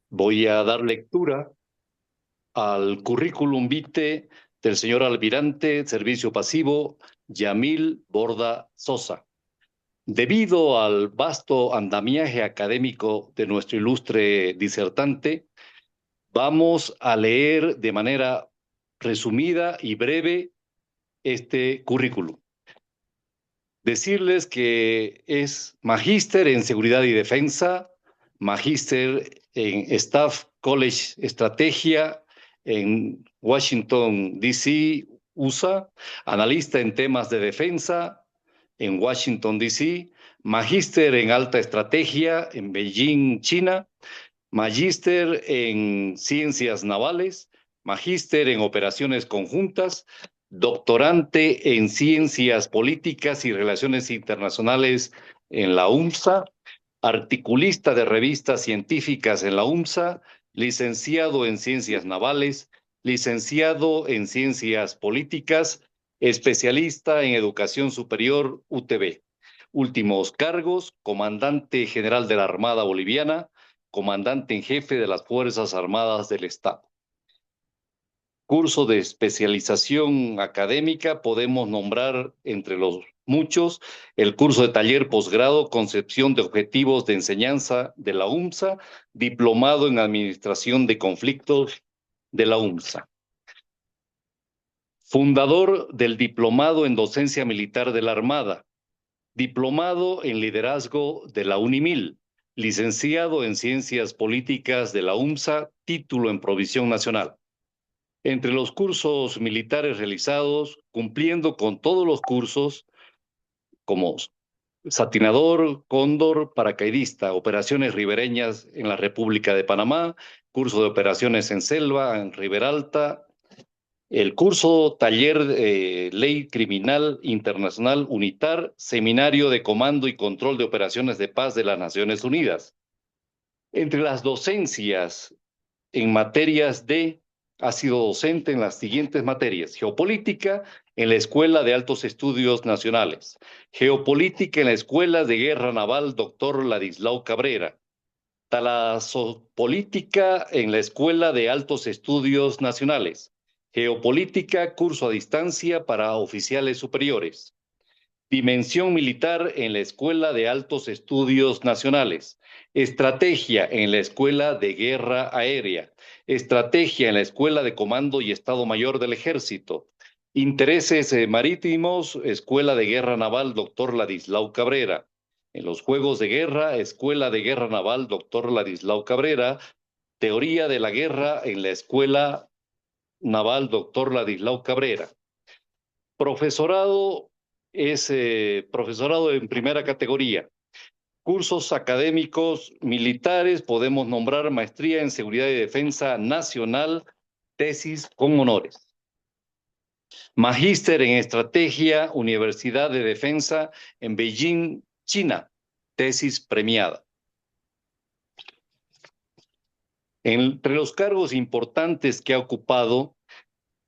Voy a dar lectura al currículum vitae del señor almirante, servicio pasivo, Yamil Borda Sosa. Debido al vasto andamiaje académico de nuestro ilustre disertante, vamos a leer de manera resumida y breve este currículum. Decirles que es magíster en seguridad y defensa, magíster en Staff College Estrategia en Washington, D.C., USA, analista en temas de defensa en Washington, D.C., magíster en alta estrategia en Beijing, China, magíster en ciencias navales, magíster en operaciones conjuntas, doctorante en ciencias políticas y relaciones internacionales en la UMSA, articulista de revistas científicas en la UMSA, licenciado en ciencias navales, licenciado en ciencias políticas, especialista en educación superior UTB. Últimos cargos: comandante general de la Armada Boliviana, comandante en jefe de las Fuerzas Armadas del Estado. Curso de especialización académica, podemos nombrar entre los muchos el curso de taller posgrado Concepción de Objetivos de Enseñanza de la UMSA, diplomado en Administración de Conflictos de la UMSA. Fundador del Diplomado en Docencia Militar de la Armada, diplomado en Liderazgo de la UNIMIL, licenciado en Ciencias Políticas de la UMSA, título en Provisión Nacional. Entre los cursos militares realizados, cumpliendo con todos los cursos, como satinador, cóndor, paracaidista, operaciones ribereñas en la República de Panamá, curso de operaciones en selva, en Riberalta, el curso taller Ley Criminal Internacional UNITAR, seminario de comando y control de operaciones de paz de las Naciones Unidas. Entre las docencias en materias de, ha sido docente en las siguientes materias: geopolítica en la Escuela de Altos Estudios Nacionales, geopolítica en la Escuela de Guerra Naval Dr. Ladislao Cabrera, talasopolítica en la Escuela de Altos Estudios Nacionales, geopolítica curso a distancia para oficiales superiores, dimensión militar en la Escuela de Altos Estudios Nacionales, estrategia en la Escuela de Guerra Aérea, estrategia en la Escuela de Comando y Estado Mayor del Ejército, intereses marítimos, Escuela de Guerra Naval Dr. Ladislao Cabrera, en los Juegos de Guerra, Escuela de Guerra Naval Dr. Ladislao Cabrera, teoría de la guerra en la Escuela Naval Dr. Ladislao Cabrera. Profesorado es profesorado en primera categoría. Cursos académicos militares, podemos nombrar maestría en seguridad y defensa nacional, tesis con honores. Magíster en estrategia, Universidad de Defensa en Beijing, China, tesis premiada. Entre los cargos importantes que ha ocupado,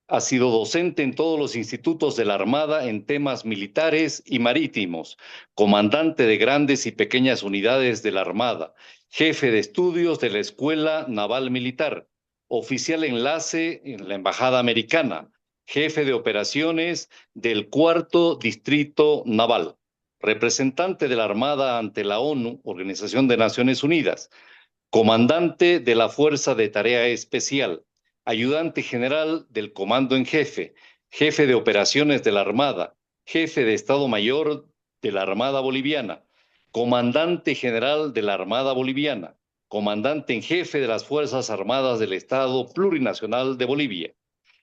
ha sido docente en todos los institutos de la Armada en temas militares y marítimos, comandante de grandes y pequeñas unidades de la Armada, jefe de estudios de la Escuela Naval Militar, oficial enlace en la Embajada Americana, jefe de operaciones del Cuarto Distrito Naval, representante de la Armada ante la ONU, Organización de Naciones Unidas, comandante de la Fuerza de Tarea Especial, ayudante general del Comando en Jefe, jefe de operaciones de la Armada, jefe de Estado Mayor de la Armada Boliviana, comandante general de la Armada Boliviana, comandante en jefe de las Fuerzas Armadas del Estado Plurinacional de Bolivia,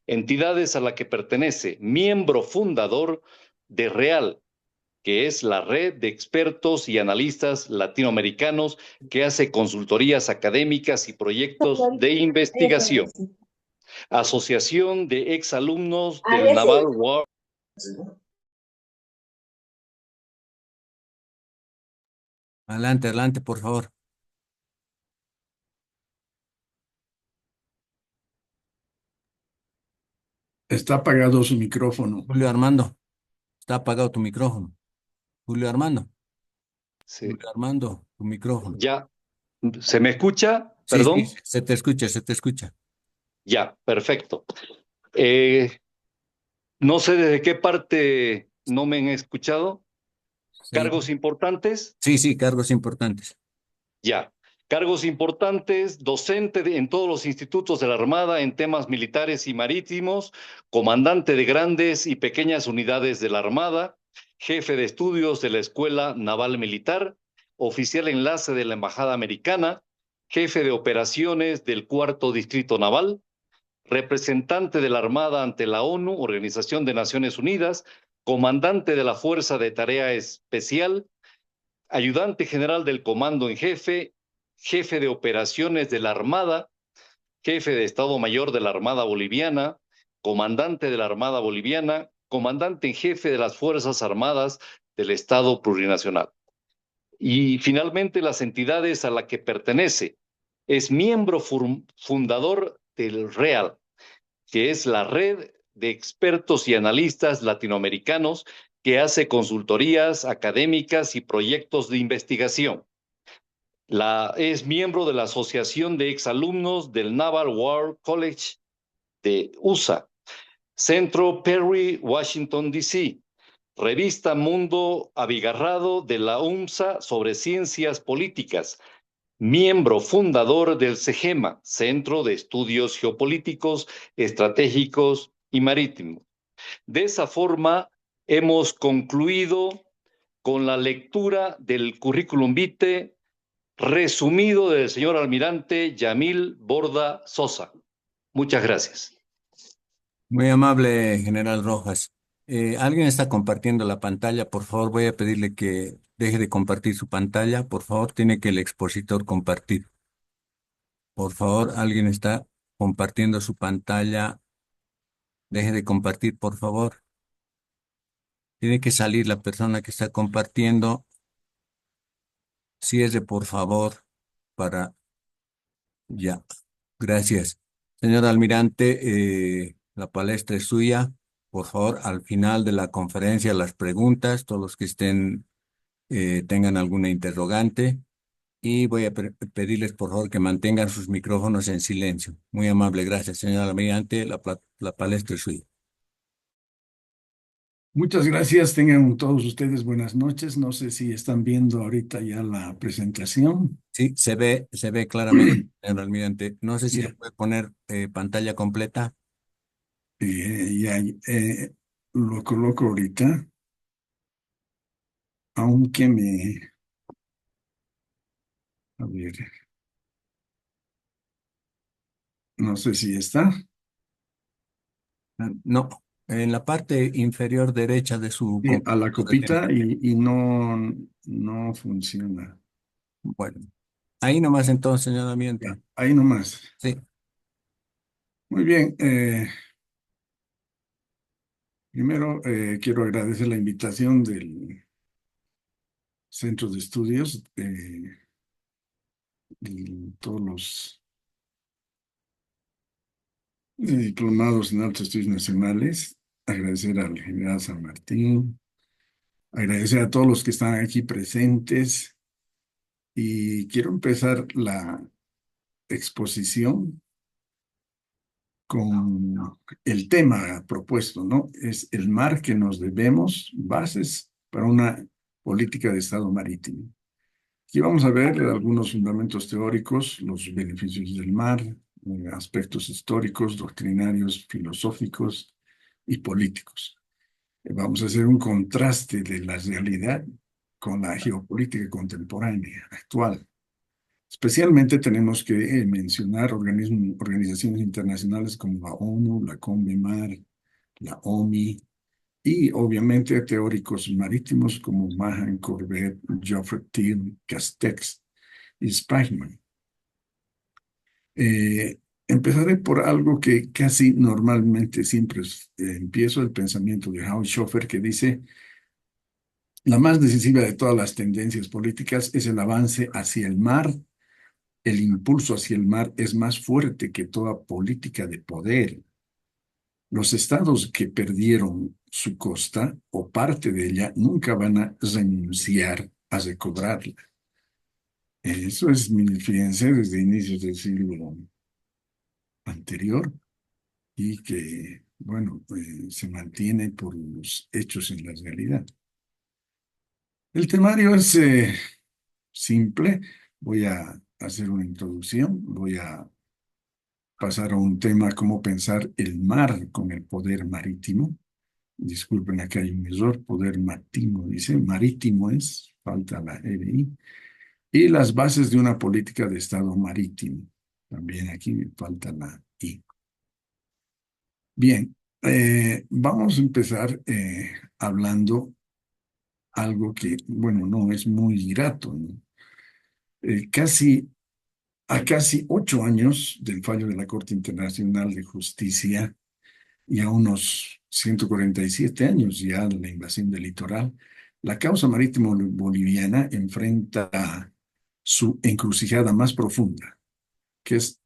entidades a la que pertenece, miembro fundador de REAL, que es la red de expertos y analistas latinoamericanos que hace consultorías académicas y proyectos de investigación. Asociación de Exalumnos del Naval War. Adelante, adelante, por favor. Está apagado su micrófono. Julio Armando, está apagado tu micrófono. Julio Armando, Sí. Julio Armando, tu micrófono. ¿Ya se me escucha? Sí, sí, ¿Perdón? se te escucha, se te escucha. Ya, perfecto. Eh, no sé desde qué parte no me han escuchado. Sí, ¿Cargos importantes? sí, sí, cargos importantes. Ya. Cargos importantes, en todos los institutos de la Armada en temas militares y marítimos, comandante de grandes y pequeñas unidades de la Armada, jefe de estudios de la Escuela Naval Militar, oficial enlace de la Embajada Americana, jefe de operaciones del Cuarto Distrito Naval, representante de la Armada ante la ONU, Organización de Naciones Unidas, comandante de la Fuerza de Tarea Especial, ayudante general del Comando en Jefe, jefe de operaciones de la Armada, jefe de Estado Mayor de la Armada Boliviana, comandante de la Armada Boliviana, comandante en jefe de las Fuerzas Armadas del Estado Plurinacional. Y finalmente las entidades a las que pertenece. Es miembro fundador del REAL, que es la red de expertos y analistas latinoamericanos que hace consultorías académicas y proyectos de investigación. Es miembro de la Asociación de Exalumnos del Naval War College de USA, Centro Perry, Washington, D.C., Revista Mundo Abigarrado de la UMSA sobre Ciencias Políticas, miembro fundador del CEGEMA, Centro de Estudios Geopolíticos, Estratégicos y Marítimos. De esa forma, hemos concluido con la lectura del currículum vitae resumido del señor almirante Yamil Borda Sosa. Muchas gracias. Muy amable, General Rojas. ¿Alguien está compartiendo la pantalla? Por favor, voy a pedirle que deje de compartir su pantalla. Por favor, tiene que el expositor compartir. Por favor, alguien está compartiendo su pantalla. Deje de compartir, por favor. Tiene que salir la persona que está compartiendo. Cierre, por favor, para ya. Gracias. Señor almirante, la palestra es suya. Por favor, al final de la conferencia, las preguntas, todos los que tengan alguna interrogante. Y voy a pedirles, por favor, que mantengan sus micrófonos en silencio. Muy amable, gracias, señor almirante. La palestra es suya. Muchas gracias. Tengan todos ustedes buenas noches. No sé si están viendo ahorita ya la presentación. Sí, se ve claramente, señor almirante. No sé si le Ya, puede poner pantalla completa. ya, lo coloco ahorita, aunque a ver, no sé si está. No, en la parte inferior derecha de su Sí, a la computadora. copita y no funciona. Bueno, ahí nomás entonces, señor Ya, almirante. ahí nomás. Sí, Muy bien. Primero, quiero agradecer la invitación del Centro de Estudios y todos los diplomados en altos estudios nacionales. Agradecer al general San Martín, agradecer a todos los que están aquí presentes y quiero empezar la exposición con el tema propuesto, ¿no? Es el mar que nos debemos, bases para una política de Estado marítimo. Aquí vamos a ver algunos fundamentos teóricos, los beneficios del mar, aspectos históricos, doctrinarios, filosóficos y políticos. Vamos a hacer un contraste de la realidad con la geopolítica contemporánea, actual. Especialmente tenemos que mencionar organizaciones internacionales como la ONU, la CONVEMAR, la OMI, y obviamente teóricos marítimos como Mahan, Corbett, Geoffrey Teal, Castex y Speichmann. Empezaré por algo que casi normalmente siempre empiezo, el pensamiento de Howard Schoffer, que dice: la más decisiva de todas las tendencias políticas es el avance hacia el mar. El impulso hacia el mar es más fuerte que toda política de poder. Los estados que perdieron su costa o parte de ella nunca van a renunciar a recobrarla. Eso es, fíjense, desde inicios del siglo anterior y que, bueno, se mantiene por los hechos en la realidad. El temario es simple. Voy a hacer una introducción, voy a pasar a un tema, cómo pensar el mar con el poder marítimo. Disculpen, acá hay un error, poder marítimo, dice, marítimo es, falta la RI. Y las bases de una política de Estado marítimo. También aquí me falta la I. Bien, vamos a empezar hablando algo que, bueno, no es muy grato, ¿no? Casi a casi 8 años del fallo de la Corte Internacional de Justicia y a unos 147 años ya de la invasión del litoral, la causa marítima boliviana enfrenta su encrucijada más profunda, que es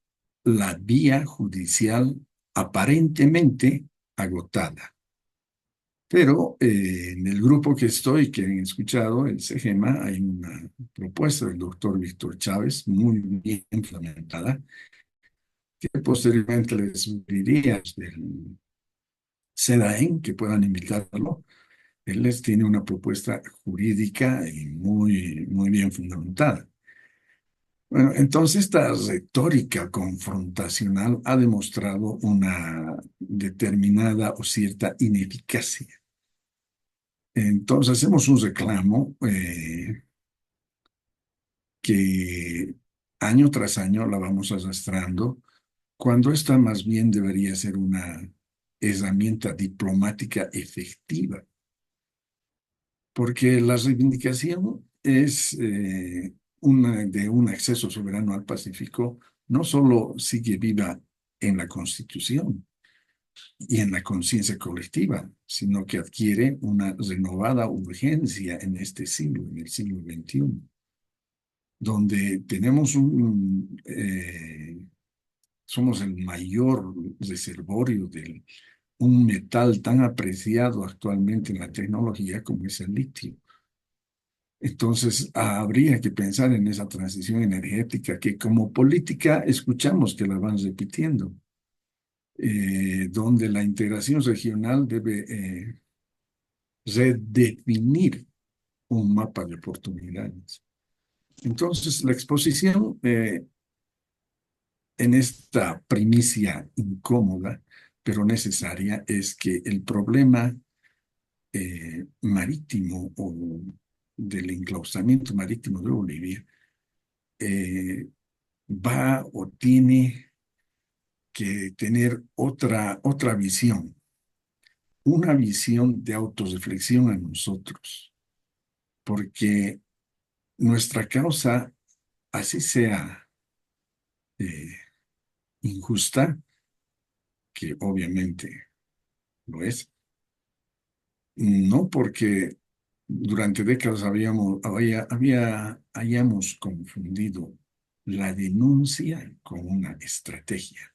la vía judicial aparentemente agotada. Pero en el grupo que estoy, que han escuchado, el CEGEMA, hay una propuesta del doctor Víctor Chávez, muy bien fundamentada, que posteriormente les sugeriría del SEDAEN que puedan invitarlo. Él les tiene una propuesta jurídica y muy bien fundamentada. Bueno, entonces esta retórica confrontacional ha demostrado una determinada o cierta ineficacia. Entonces hacemos un reclamo que año tras año la vamos arrastrando, cuando esta más bien debería ser una herramienta diplomática efectiva, porque la reivindicación es de un acceso soberano al Pacífico, no solo sigue viva en la Constitución y en la conciencia colectiva, sino que adquiere una renovada urgencia en este siglo, en el siglo XXI, donde tenemos somos el mayor reservorio de un metal tan apreciado actualmente en la tecnología como es el litio. Entonces, habría que pensar en esa transición energética que como política escuchamos que la van repitiendo, donde la integración regional debe redefinir un mapa de oportunidades. Entonces, la exposición en esta primicia incómoda, pero necesaria, es que el problema marítimo o del enclaustramiento marítimo de Bolivia eh, va o tiene que tener otra visión, una visión de autorreflexión a nosotros, porque nuestra causa, así sea eh, injusta, que obviamente lo es, no porque durante décadas hayamos confundido la denuncia con una estrategia.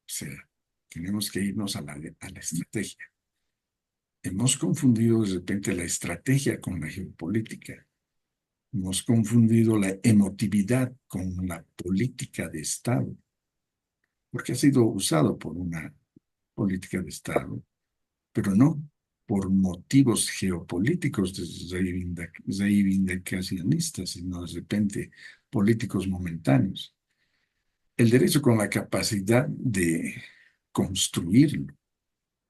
O sea, tenemos que irnos a la estrategia. Hemos confundido de repente la estrategia con la geopolítica. Hemos confundido la emotividad con la política de Estado, porque ha sido usado por una política de Estado, pero no por motivos geopolíticos reivindicacionistas, sino de repente políticos momentáneos. El derecho con la capacidad de construirlo.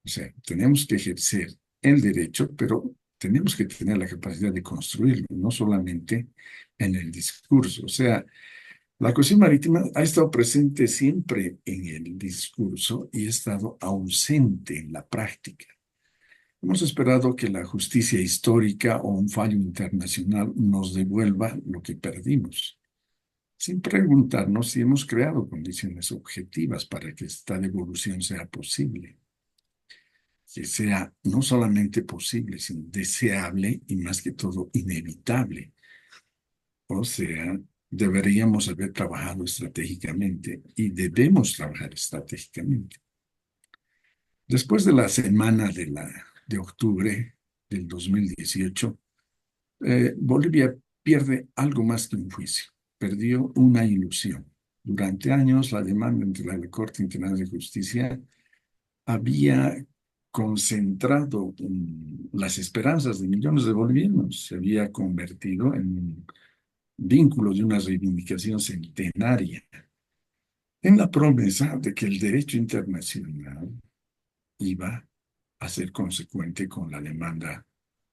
O sea, tenemos que ejercer el derecho, pero tenemos que tener la capacidad de construirlo, no solamente en el discurso. O sea, la cuestión marítima ha estado presente siempre en el discurso y ha estado ausente en la práctica. Hemos esperado que la justicia histórica o un fallo internacional nos devuelva lo que perdimos, sin preguntarnos si hemos creado condiciones objetivas para que esta devolución sea posible, que sea no solamente posible, sino deseable y más que todo inevitable. O sea, deberíamos haber trabajado estratégicamente y debemos trabajar estratégicamente. Después de la semana de octubre del 2018, Bolivia pierde algo más que un juicio. perdió una ilusión. Durante años, la demanda ante la Corte Internacional de Justicia había concentrado las esperanzas de millones de bolivianos, se había convertido en un vínculo de una reivindicación centenaria, en la promesa de que el derecho internacional iba a ser consecuente con la demanda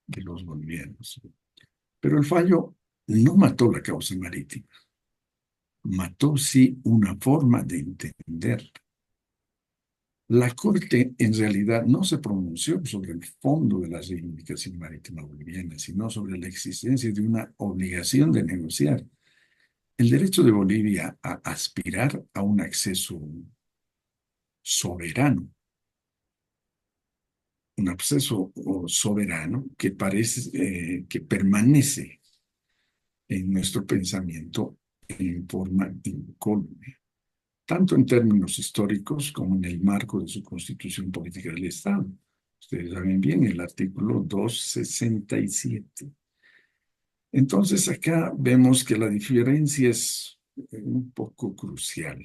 de los bolivianos. Pero el fallo no mató la causa marítima, mató sí una forma de entender. La Corte en realidad no se pronunció sobre el fondo de la reivindicación marítima boliviana, sino sobre la existencia de una obligación de negociar el derecho de Bolivia a aspirar a un acceso soberano, un acceso soberano que parece que permanece en nuestro pensamiento en forma incólume, tanto en términos históricos como en el marco de su constitución política del Estado. Ustedes saben bien el artículo 267. Entonces acá vemos que la diferencia es un poco crucial,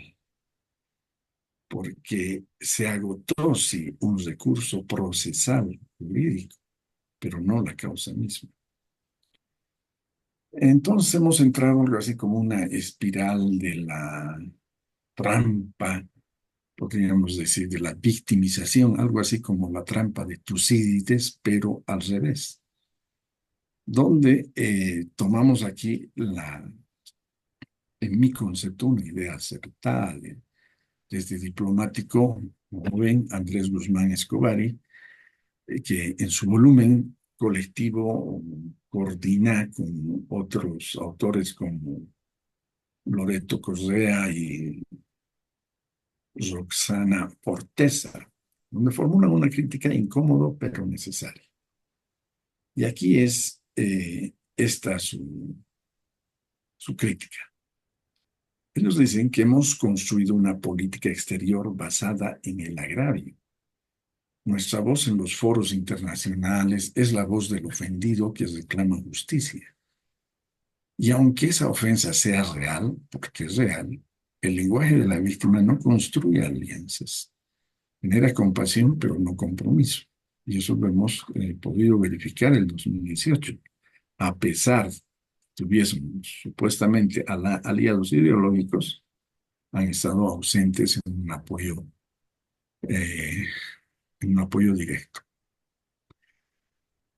porque se agotó, sí, un recurso procesal jurídico, pero no la causa misma. Entonces hemos entrado algo así como una espiral de la trampa, podríamos decir, de la victimización, algo así como la trampa de Tucídides, pero al revés, donde tomamos aquí en mi concepto, una idea acertada desde diplomático, como ven, Andrés Guzmán Escovari, que en su volumen colectivo coordina con otros autores como Loreto Correa y Roxana Forteza, donde formulan una crítica incómoda pero necesaria. Y aquí es esta su crítica. Ellos dicen que hemos construido una política exterior basada en el agravio. Nuestra voz en los foros internacionales es la voz del ofendido que reclama justicia. Y aunque esa ofensa sea real, porque es real, el lenguaje de la víctima no construye alianzas. Genera compasión, pero no compromiso. Y eso lo hemos podido verificar en el 2018. A pesar de que tuviésemos supuestamente aliados ideológicos, han estado ausentes eh, en un apoyo directo.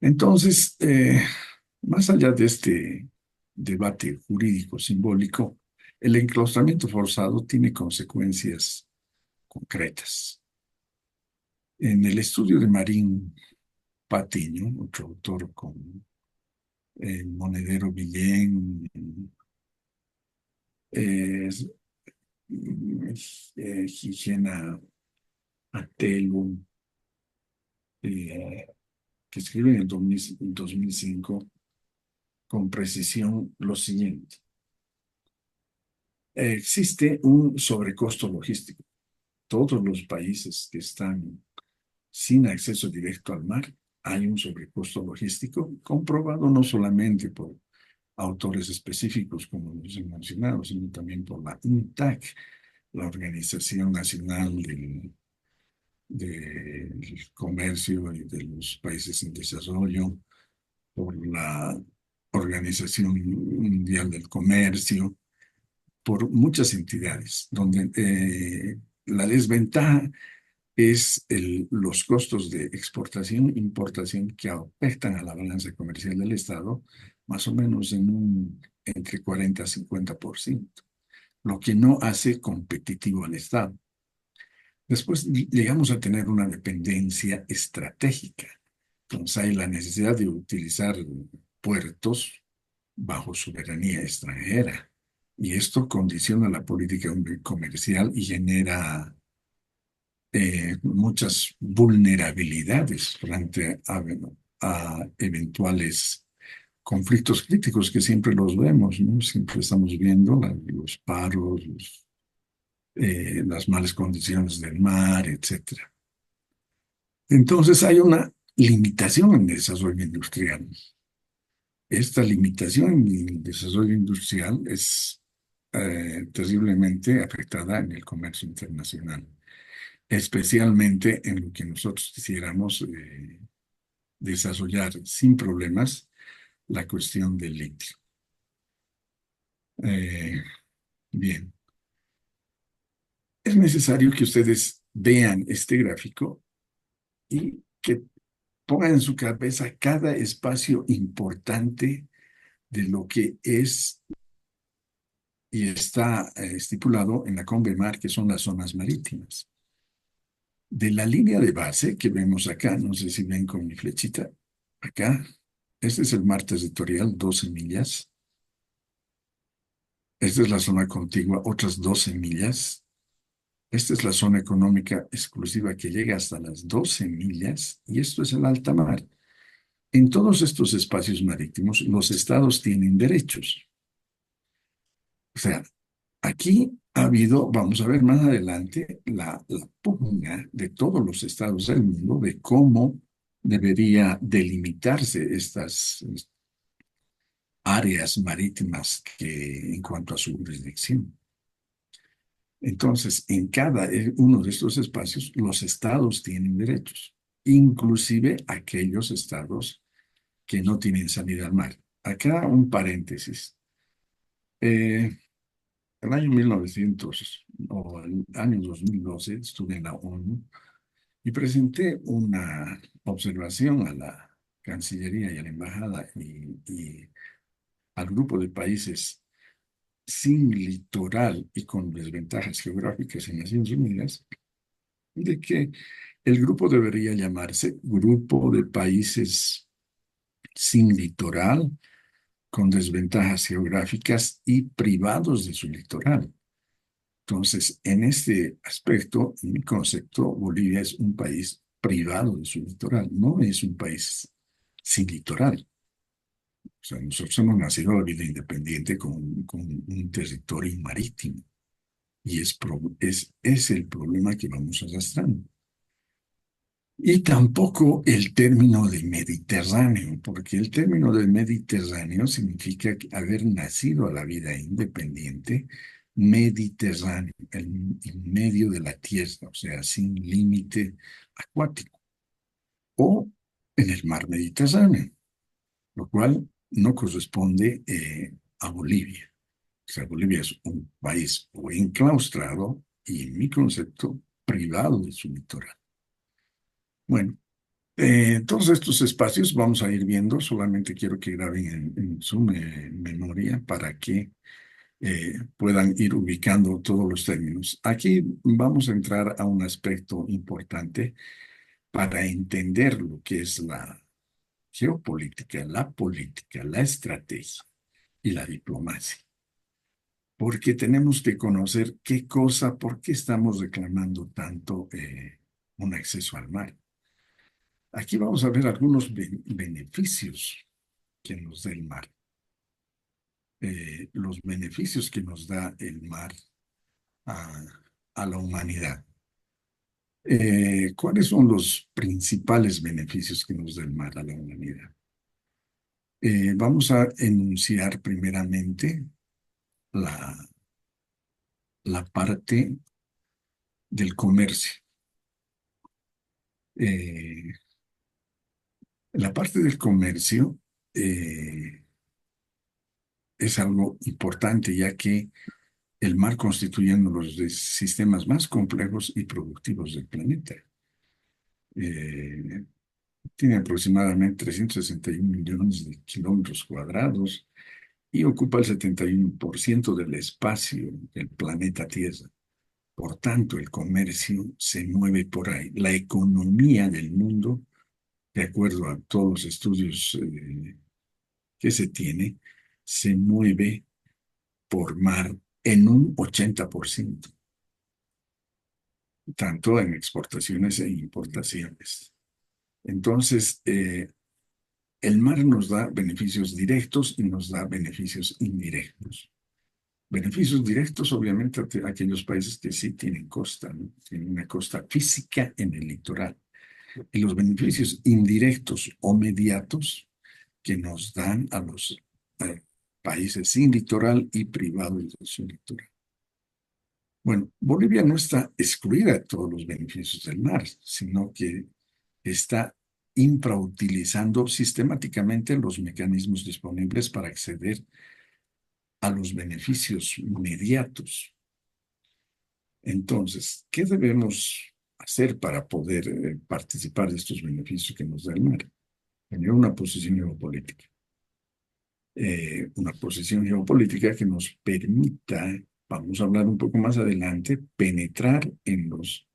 Entonces, más allá de este debate jurídico simbólico, el enclaustramiento forzado tiene consecuencias concretas. En el estudio de Marín Patiño, otro autor con Monedero Villén, eh, Gigena Atelu, que escribe en el 2005 con precisión lo siguiente. Existe un sobrecosto logístico. Todos los países que están sin acceso directo al mar, hay un sobrecosto logístico comprobado no solamente por autores específicos como los he mencionado, sino también por la UNTAC, la Organización Nacional del Comercio y de los Países en Desarrollo, por la Organización Mundial del Comercio, por muchas entidades, donde la desventaja es los costos de exportación e importación que afectan a la balanza comercial del Estado, más o menos entre 40 a 50%, lo que no hace competitivo al Estado. Después llegamos a tener una dependencia estratégica. Entonces hay la necesidad de utilizar puertos bajo soberanía extranjera. Y esto condiciona la política comercial y genera muchas vulnerabilidades frente a eventuales conflictos críticos que siempre los vemos, ¿no? Siempre estamos viendo los paros, las malas condiciones del mar, etcétera. Entonces hay una limitación en el desarrollo industrial. Esta limitación en el desarrollo industrial es terriblemente afectada en el comercio internacional, especialmente en lo que nosotros quisiéramos desarrollar sin problemas, la cuestión del litio. Eh, bien, es necesario que ustedes vean este gráfico y que pongan en su cabeza cada espacio importante de lo que es y está estipulado en la CONVEMAR, que son las zonas marítimas. De la línea de base que vemos acá, no sé si ven con mi flechita, acá, este es el mar territorial, 12 millas. Esta es la zona contigua, otras 12 millas. Esta es la zona económica exclusiva que llega hasta las 12 millas y esto es el alta mar. En todos estos espacios marítimos, los estados tienen derechos. O sea, aquí ha habido, vamos a ver más adelante, la pugna de todos los estados del mundo de cómo debería delimitarse estas áreas marítimas que, en cuanto a su jurisdicción. Entonces, en cada uno de estos espacios, los estados tienen derechos, inclusive aquellos estados que no tienen salida al mar. Acá un paréntesis. El año 1900 o el año 2012 estuve en la ONU y presenté una observación a la Cancillería y a la Embajada y al grupo de países sin litoral y con desventajas geográficas en Naciones Unidas, de que el grupo debería llamarse Grupo de Países sin Litoral, con desventajas geográficas y privados de su litoral. Entonces, en este aspecto, en mi concepto, Bolivia es un país privado de su litoral, no es un país sin litoral. O sea, nosotros hemos nacido a la vida independiente con un territorio marítimo y es el problema que vamos arrastrando. Y tampoco el término de Mediterráneo, porque el término de Mediterráneo significa haber nacido a la vida independiente, Mediterráneo, en medio de la tierra, o sea, sin límite acuático, o en el mar Mediterráneo, lo cual no corresponde a Bolivia. O sea, Bolivia es un país o enclaustrado y, en mi concepto, privado de su litoral. Bueno. Todos estos espacios vamos a ir viendo, solamente quiero que graben en su memoria para que puedan ir ubicando todos los términos. Aquí vamos a entrar a un aspecto importante para entender lo que es la geopolítica, la política, la estrategia y la diplomacia. Porque tenemos que conocer qué cosa, por qué estamos reclamando tanto un acceso al mar. Aquí vamos a ver algunos beneficios que nos da el mar. Los beneficios que nos da el mar a, a la humanidad. ¿Cuáles son los principales beneficios que nos da el mar a la humanidad? Vamos a enunciar primeramente la, la parte del comercio. La parte del comercio es algo importante, ya que el mar constituye uno de los sistemas más complejos y productivos del planeta. Eh, Tiene aproximadamente 361 millones de kilómetros cuadrados y ocupa el 71% del espacio del planeta Tierra. Por tanto, el comercio se mueve por ahí. La economía del mundo, de acuerdo a todos los estudios que se tiene, se mueve por mar en un 80%, tanto en exportaciones e importaciones. Entonces, el mar nos da beneficios directos y nos da beneficios indirectos. Beneficios directos, obviamente, a aquellos países que sí tienen costa, ¿no? Tienen una costa física en el litoral. Y los beneficios indirectos o mediatos que nos dan a los países sin litoral y privados de su litoral. Bueno, Bolivia no está excluida de todos los beneficios del mar, sino que está infrautilizando sistemáticamente los mecanismos disponibles para acceder a los beneficios inmediatos. Entonces, ¿qué debemos hacer para poder participar de estos beneficios que nos da el mar? Tener una posición geopolítica que nos permita, vamos a hablar un poco más adelante, penetrar en los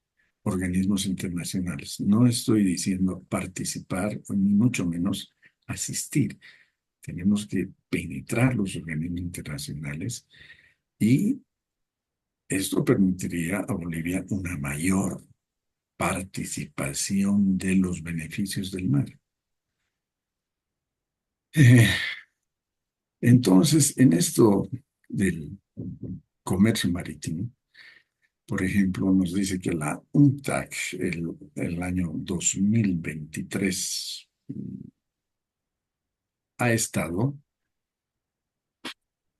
organismos internacionales. No estoy diciendo participar, ni mucho menos asistir. Tenemos que penetrar los organismos internacionales y esto permitiría a Bolivia una mayor participación de los beneficios del mar. Eh, entonces, en esto del comercio marítimo, por ejemplo, nos dice que la UNTAC el año 2023 ha estado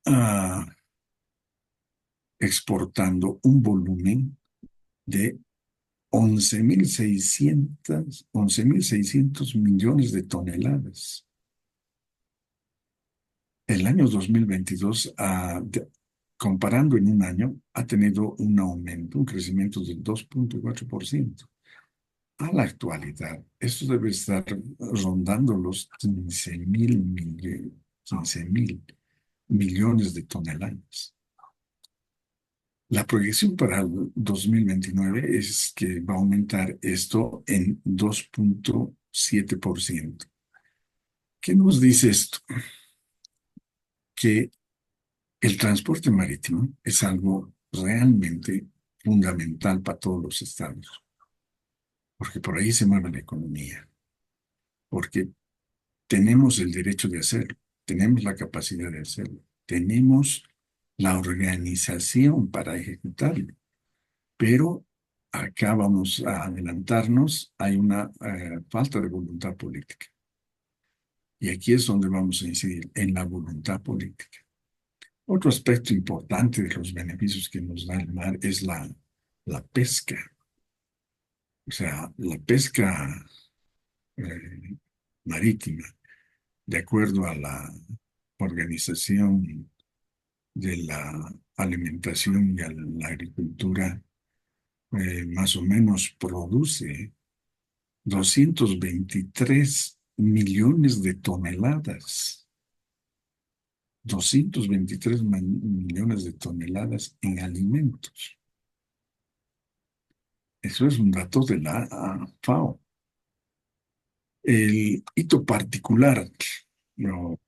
ah, exportando un volumen de 11.600 millones de toneladas. El año 2022, comparando en un año, ha tenido un aumento, un crecimiento del 2,4%. A la actualidad, esto debe estar rondando los 15.000 millones de toneladas. La proyección para el 2029 es que va a aumentar esto en 2,7%. ¿Qué nos dice esto? Que el transporte marítimo es algo realmente fundamental para todos los estados, porque por ahí se mueve la economía, porque tenemos el derecho de hacerlo, tenemos la capacidad de hacerlo, tenemos la organización para ejecutarlo, pero acá vamos a adelantarnos, hay una falta de voluntad política. Y aquí es donde vamos a incidir, en la voluntad política. Otro aspecto importante de los beneficios que nos da el mar es la pesca. O sea, la pesca eh, marítima, de acuerdo a la Organización de la Alimentación y a la Agricultura, más o menos produce 223 millones de toneladas. 223 millones de toneladas en alimentos. Eso es un dato de la FAO. El hito particular, lo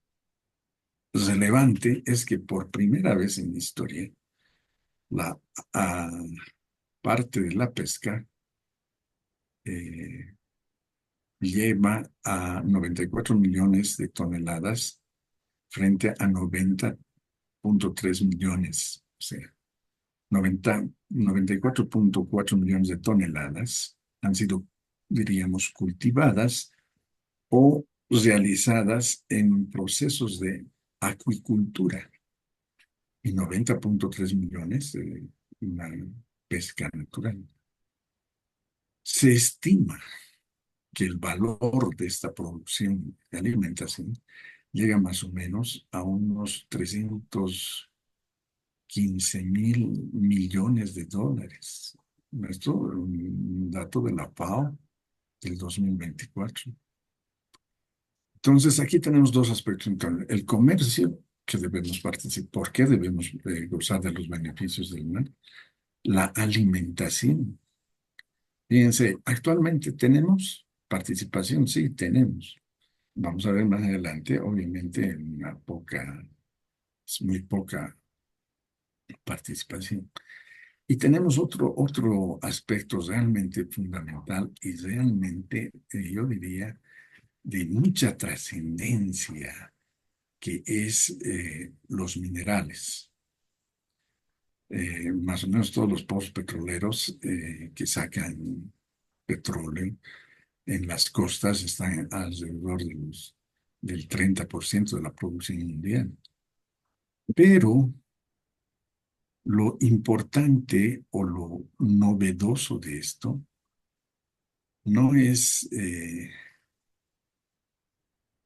relevante, es que por primera vez en la historia, la ah, parte de la pesca eh, lleva a 94 millones de toneladas frente a 90,3 millones. O sea, 94,4 millones de toneladas han sido, diríamos, cultivadas o realizadas en procesos de acuicultura y 90,3 millones de una pesca natural. Se estima que el valor de esta producción de alimentación llega más o menos a unos 315.000 millones de dólares. Esto es un dato de la FAO del 2024. Entonces, aquí tenemos dos aspectos. El comercio, que debemos participar, ¿por qué debemos gozar de los beneficios del mar? La alimentación. Fíjense, actualmente tenemos participación, sí, tenemos. Vamos a ver más adelante, obviamente, es muy poca participación. Y tenemos otro aspecto realmente fundamental y realmente, yo diría, de mucha trascendencia, que es los minerales. Más o menos todos los pozos petroleros que sacan petróleo en las costas están alrededor del 30% de la producción mundial. Pero lo importante o lo novedoso de esto no es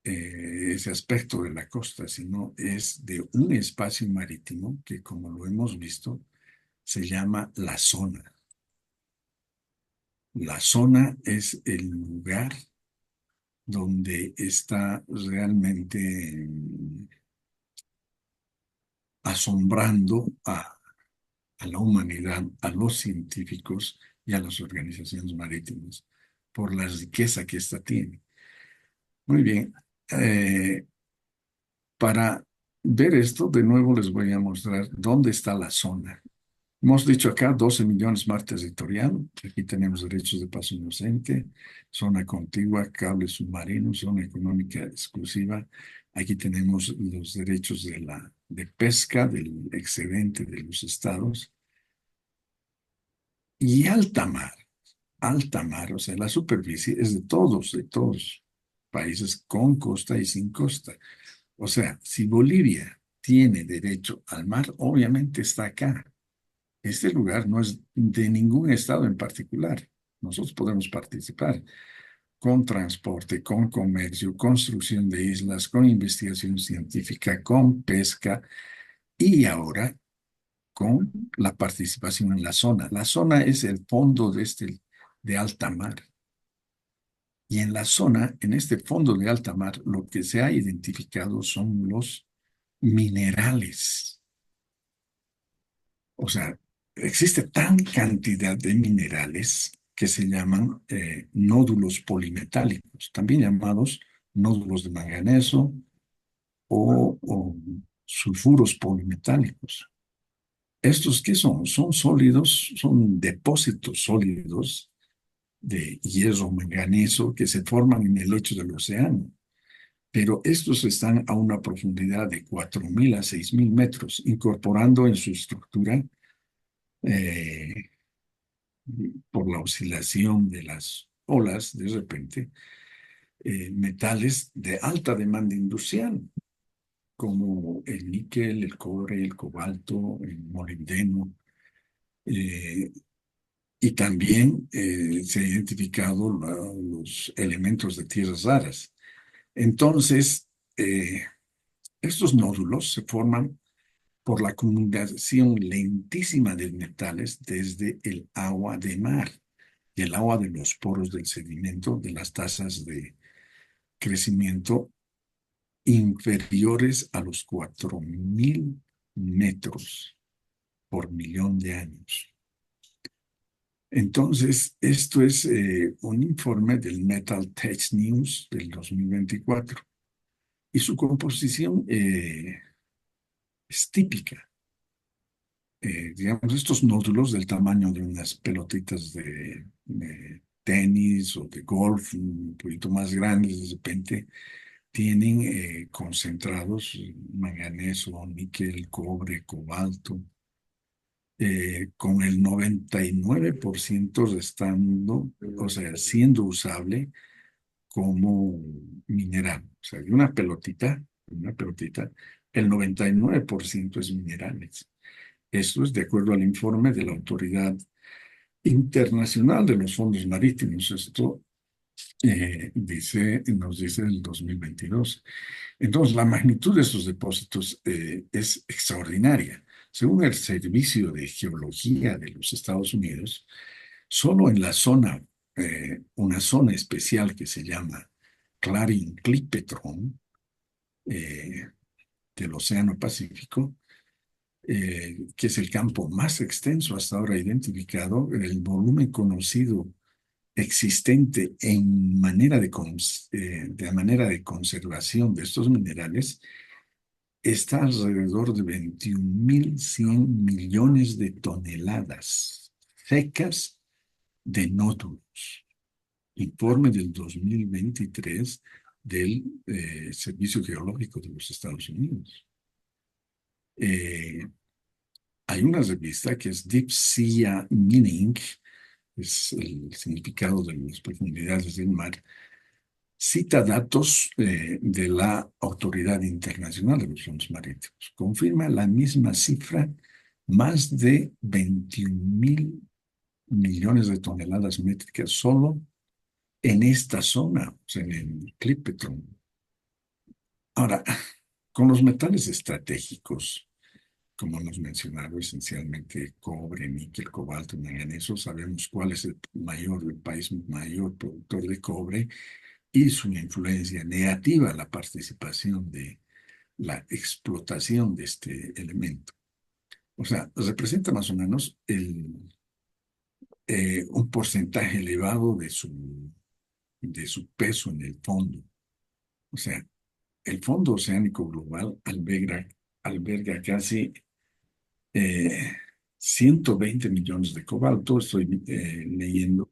ese aspecto de la costa, sino es de un espacio marítimo que, como lo hemos visto, se llama la zona. La zona es el lugar donde está realmente asombrando a la humanidad, a los científicos y a las organizaciones marítimas por la riqueza que ésta tiene. Muy bien. Para ver esto, de nuevo les voy a mostrar dónde está la zona. Hemos dicho acá 12 millones mar territorial. Aquí tenemos derechos de paso inocente, zona contigua, cable submarino, zona económica exclusiva. Aquí tenemos los derechos de pesca del excedente de los estados. Y alta mar, o sea, la superficie es de todos países con costa y sin costa. O sea, si Bolivia tiene derecho al mar, obviamente está acá. Este lugar no es de ningún estado en particular. Nosotros podemos participar con transporte, con comercio, construcción de islas, con investigación científica, con pesca y ahora con la participación en la zona. La zona es el fondo de alta mar. Y en la zona, en este fondo de alta mar, lo que se ha identificado son los minerales. O sea, existe tan cantidad de minerales que se llaman nódulos polimetálicos, también llamados nódulos de manganeso o sulfuros polimetálicos. ¿Estos qué son? Son sólidos, son depósitos sólidos de hierro manganeso que se forman en el lecho del océano. Pero estos están a una profundidad de 4.000 a 6.000 metros, incorporando en su estructura eh, por la oscilación de las olas, de repente, metales de alta demanda industrial, como el níquel, el cobre, el cobalto, el molibdeno, eh, y también se han identificado los elementos de tierras raras. Entonces, estos nódulos se forman por la acumulación lentísima de metales desde el agua de mar y el agua de los poros del sedimento de las tasas de crecimiento inferiores a los 4.000 metros por millón de años. Entonces, esto es un informe del Metal Tech News del 2024 y su composición es típica. Digamos, estos nódulos del tamaño de unas pelotitas de tenis o de golf, un poquito más grandes de repente, tienen concentrados manganeso, níquel, cobre, cobalto, con el 99% restando, o sea, siendo usable como mineral. O sea, de una pelotita, el 99% es minerales. Esto es de acuerdo al informe de la Autoridad Internacional de los Fondos Marítimos. Esto nos dice el 2022. Entonces, la magnitud de estos depósitos es extraordinaria. Según el Servicio de Geología de los Estados Unidos, solo en la zona, una zona especial que se llama Clarion-Clipperton del Océano Pacífico, que es el campo más extenso hasta ahora identificado, el volumen conocido existente en de manera de conservación de estos minerales está alrededor de 21.100 millones de toneladas secas de nódulos. Informe del 2023 del Servicio Geológico de los Estados Unidos. Hay una revista que es Deep Sea Mining, es el significado de las profundidades del mar, cita datos de la Autoridad Internacional de los Fondos Marítimos. Confirma la misma cifra, más de 21.000 millones de toneladas métricas solo en esta zona, o sea, en el Clipperton. Ahora, con los metales estratégicos, como hemos mencionado, esencialmente cobre, níquel, cobalto, manganeso, sabemos cuál es el país mayor productor de cobre y su influencia negativa a la participación de la explotación de este elemento. O sea, representa más o menos un porcentaje elevado de su peso en el fondo. O sea, el Fondo Oceánico Global alberga casi eh, 120 millones de cobalto. Estoy leyendo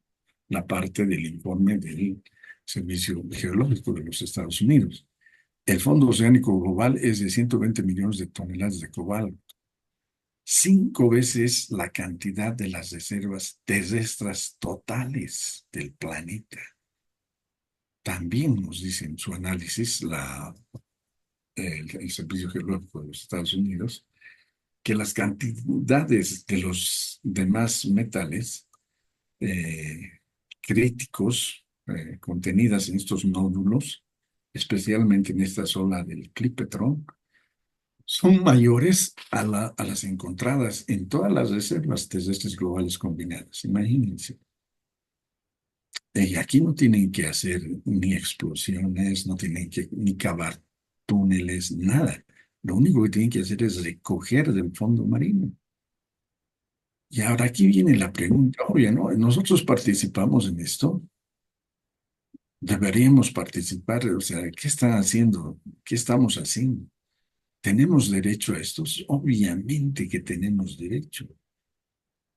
la parte del informe del Servicio Geológico de los Estados Unidos. El Fondo Oceánico Global es de 120 millones de toneladas de cobalto, 5 veces la cantidad de las reservas terrestres totales del planeta. También nos dice en su análisis el Servicio Geológico de los Estados Unidos que las cantidades de los demás metales eh, críticos contenidas en estos nódulos, especialmente en esta zona del Clipperton, son mayores a las encontradas en todas las reservas terrestres globales combinadas. Imagínense. Y aquí no tienen que hacer ni explosiones, no tienen que ni cavar túneles, nada. Lo único que tienen que hacer es recoger del fondo marino. Y ahora aquí viene la pregunta obvia, ¿no? Nosotros participamos en esto, deberíamos participar, o sea, ¿qué están haciendo? ¿Qué estamos haciendo? ¿Tenemos derecho a esto? Obviamente que tenemos derecho,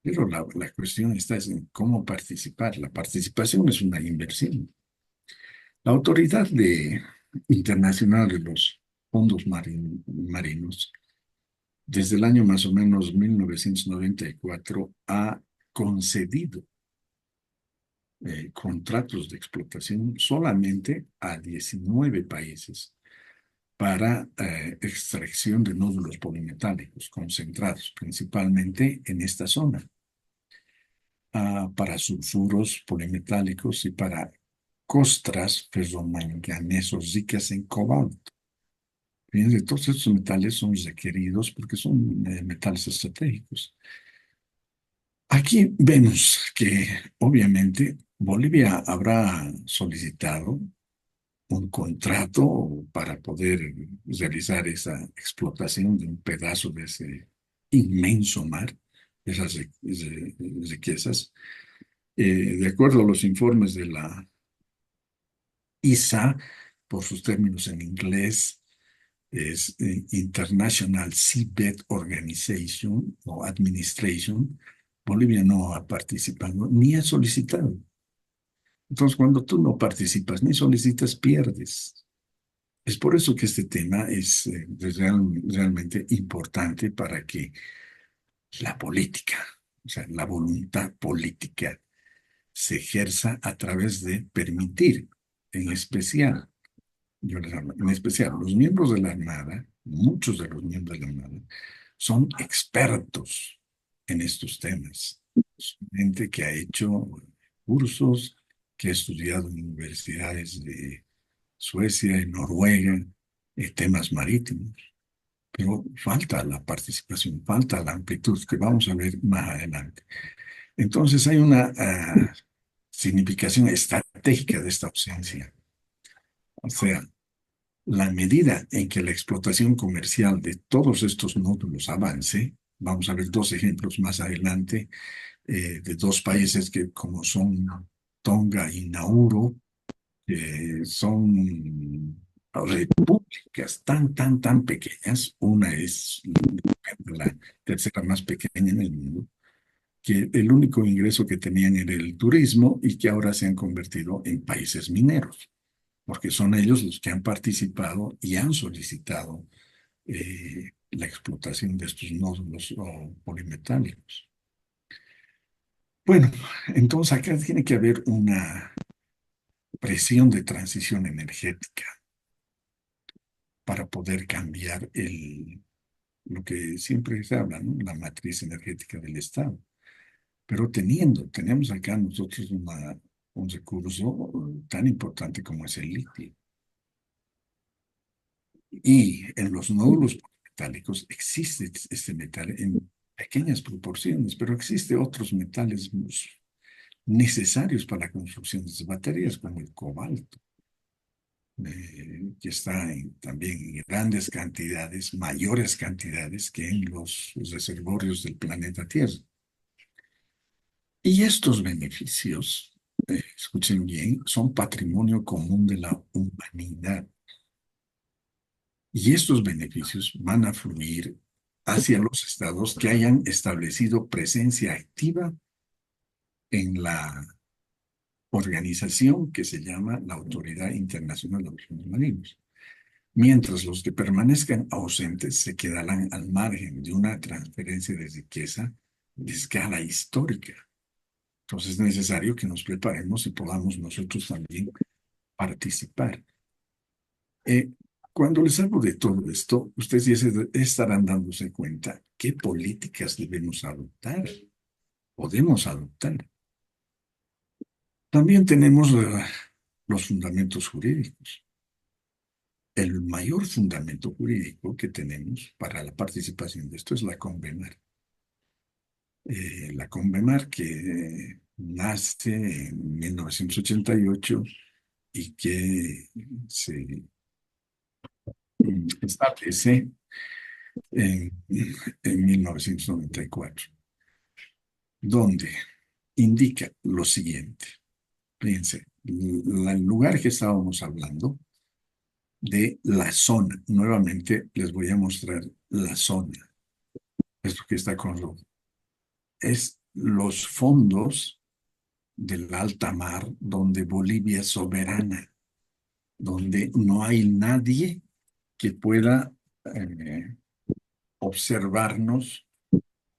pero la cuestión está en cómo participar. La participación es una inversión. La Autoridad Internacional de los Fondos Marinos, desde el año más o menos 1994, ha concedido contratos de explotación solamente a 19 países para extracción de nódulos polimetálicos concentrados, principalmente en esta zona, para sulfuros polimetálicos y para costras ferromanganesos ricas en cobalto. Fíjense, todos estos metales son requeridos porque son metales estratégicos. Aquí vemos que obviamente Bolivia habrá solicitado un contrato para poder realizar esa explotación de un pedazo de ese inmenso mar, de esas riquezas. De acuerdo a los informes de la ISA, por sus términos en inglés, es International Seabed Organization o Administration, Bolivia no ha participado ni ha solicitado. Entonces, cuando tú no participas ni solicitas, pierdes. Es por eso que este tema es realmente importante para que la política, o sea, la voluntad política se ejerza a través de permitir, en especial, yo les hablo, en especial, los miembros de la Armada, muchos de los miembros de la Armada, son expertos en estos temas. Es gente que ha hecho cursos, que ha estudiado en universidades de Suecia y Noruega, temas marítimos. Pero falta la participación, falta la amplitud que vamos a ver más adelante. Entonces hay una significación estratégica de esta ausencia. O sea, la medida en que la explotación comercial de todos estos nódulos avance, vamos a ver dos ejemplos más adelante de dos países que como son Tonga y Nauru, son repúblicas tan pequeñas. Una es la tercera más pequeña en el mundo, que el único ingreso que tenían era el turismo y que ahora se han convertido en países mineros, porque son ellos los que han participado y han solicitado la explotación de estos nódulos polimetálicos. Bueno, entonces acá tiene que haber una presión de transición energética para poder cambiar lo que siempre se habla, ¿no? La matriz energética del Estado. Pero tenemos acá nosotros un recurso tan importante como es el litio. Y en los nódulos metálicos existe este metal en pequeñas proporciones, pero existe otros metales necesarios para la construcción de las baterías, como el cobalto, que está también en grandes cantidades, mayores cantidades que en los reservorios del planeta Tierra. Y estos beneficios, escuchen bien, son patrimonio común de la humanidad. Y estos beneficios van a fluir hacia los estados que hayan establecido presencia activa en la organización que se llama la Autoridad Internacional de los Fondos Marinos. Mientras los que permanezcan ausentes se quedarán al margen de una transferencia de riqueza de escala histórica. Entonces es necesario que nos preparemos y podamos nosotros también participar. Cuando les hablo de todo esto, ustedes ya estarán dándose cuenta qué políticas debemos adoptar, podemos adoptar. También tenemos los fundamentos jurídicos. El mayor fundamento jurídico que tenemos para la participación de esto es la CONVEMAR. La CONVEMAR que nace en 1988 y que se establece en 1994, donde indica lo siguiente. Fíjense, el lugar que estábamos hablando de la zona, nuevamente les voy a mostrar la zona, esto que está con rojo, es los fondos del alta mar donde Bolivia es soberana, donde no hay nadie que pueda observarnos,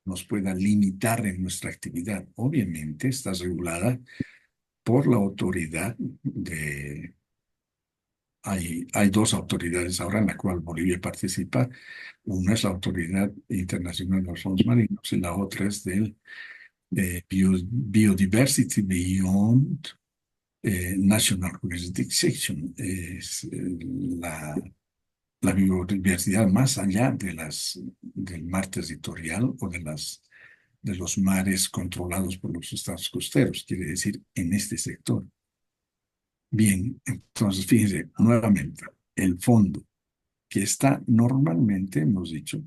nos pueda limitar en nuestra actividad. Obviamente está regulada por la autoridad de... Hay dos autoridades ahora en la cual Bolivia participa. Una es la Autoridad Internacional de los Fondos Marinos y la otra es del Biodiversity Beyond National Jurisdiction. Es la biodiversidad más allá del mar territorial o de los mares controlados por los estados costeros, quiere decir en este sector. Bien, entonces fíjense, nuevamente, el fondo que está normalmente, hemos dicho,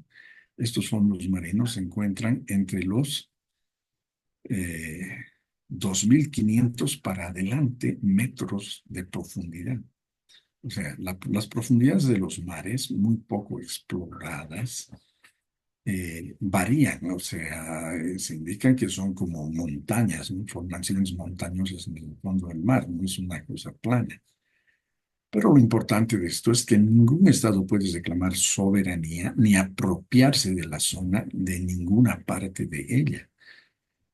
estos fondos marinos se encuentran entre los 2.500 para adelante metros de profundidad. O sea, las profundidades de los mares, muy poco exploradas, varían, o sea, se indican que son como montañas, ¿no? Formaciones montañosas en el fondo del mar, no es una cosa plana. Pero lo importante de esto es que ningún estado puede reclamar soberanía ni apropiarse de la zona de ninguna parte de ella.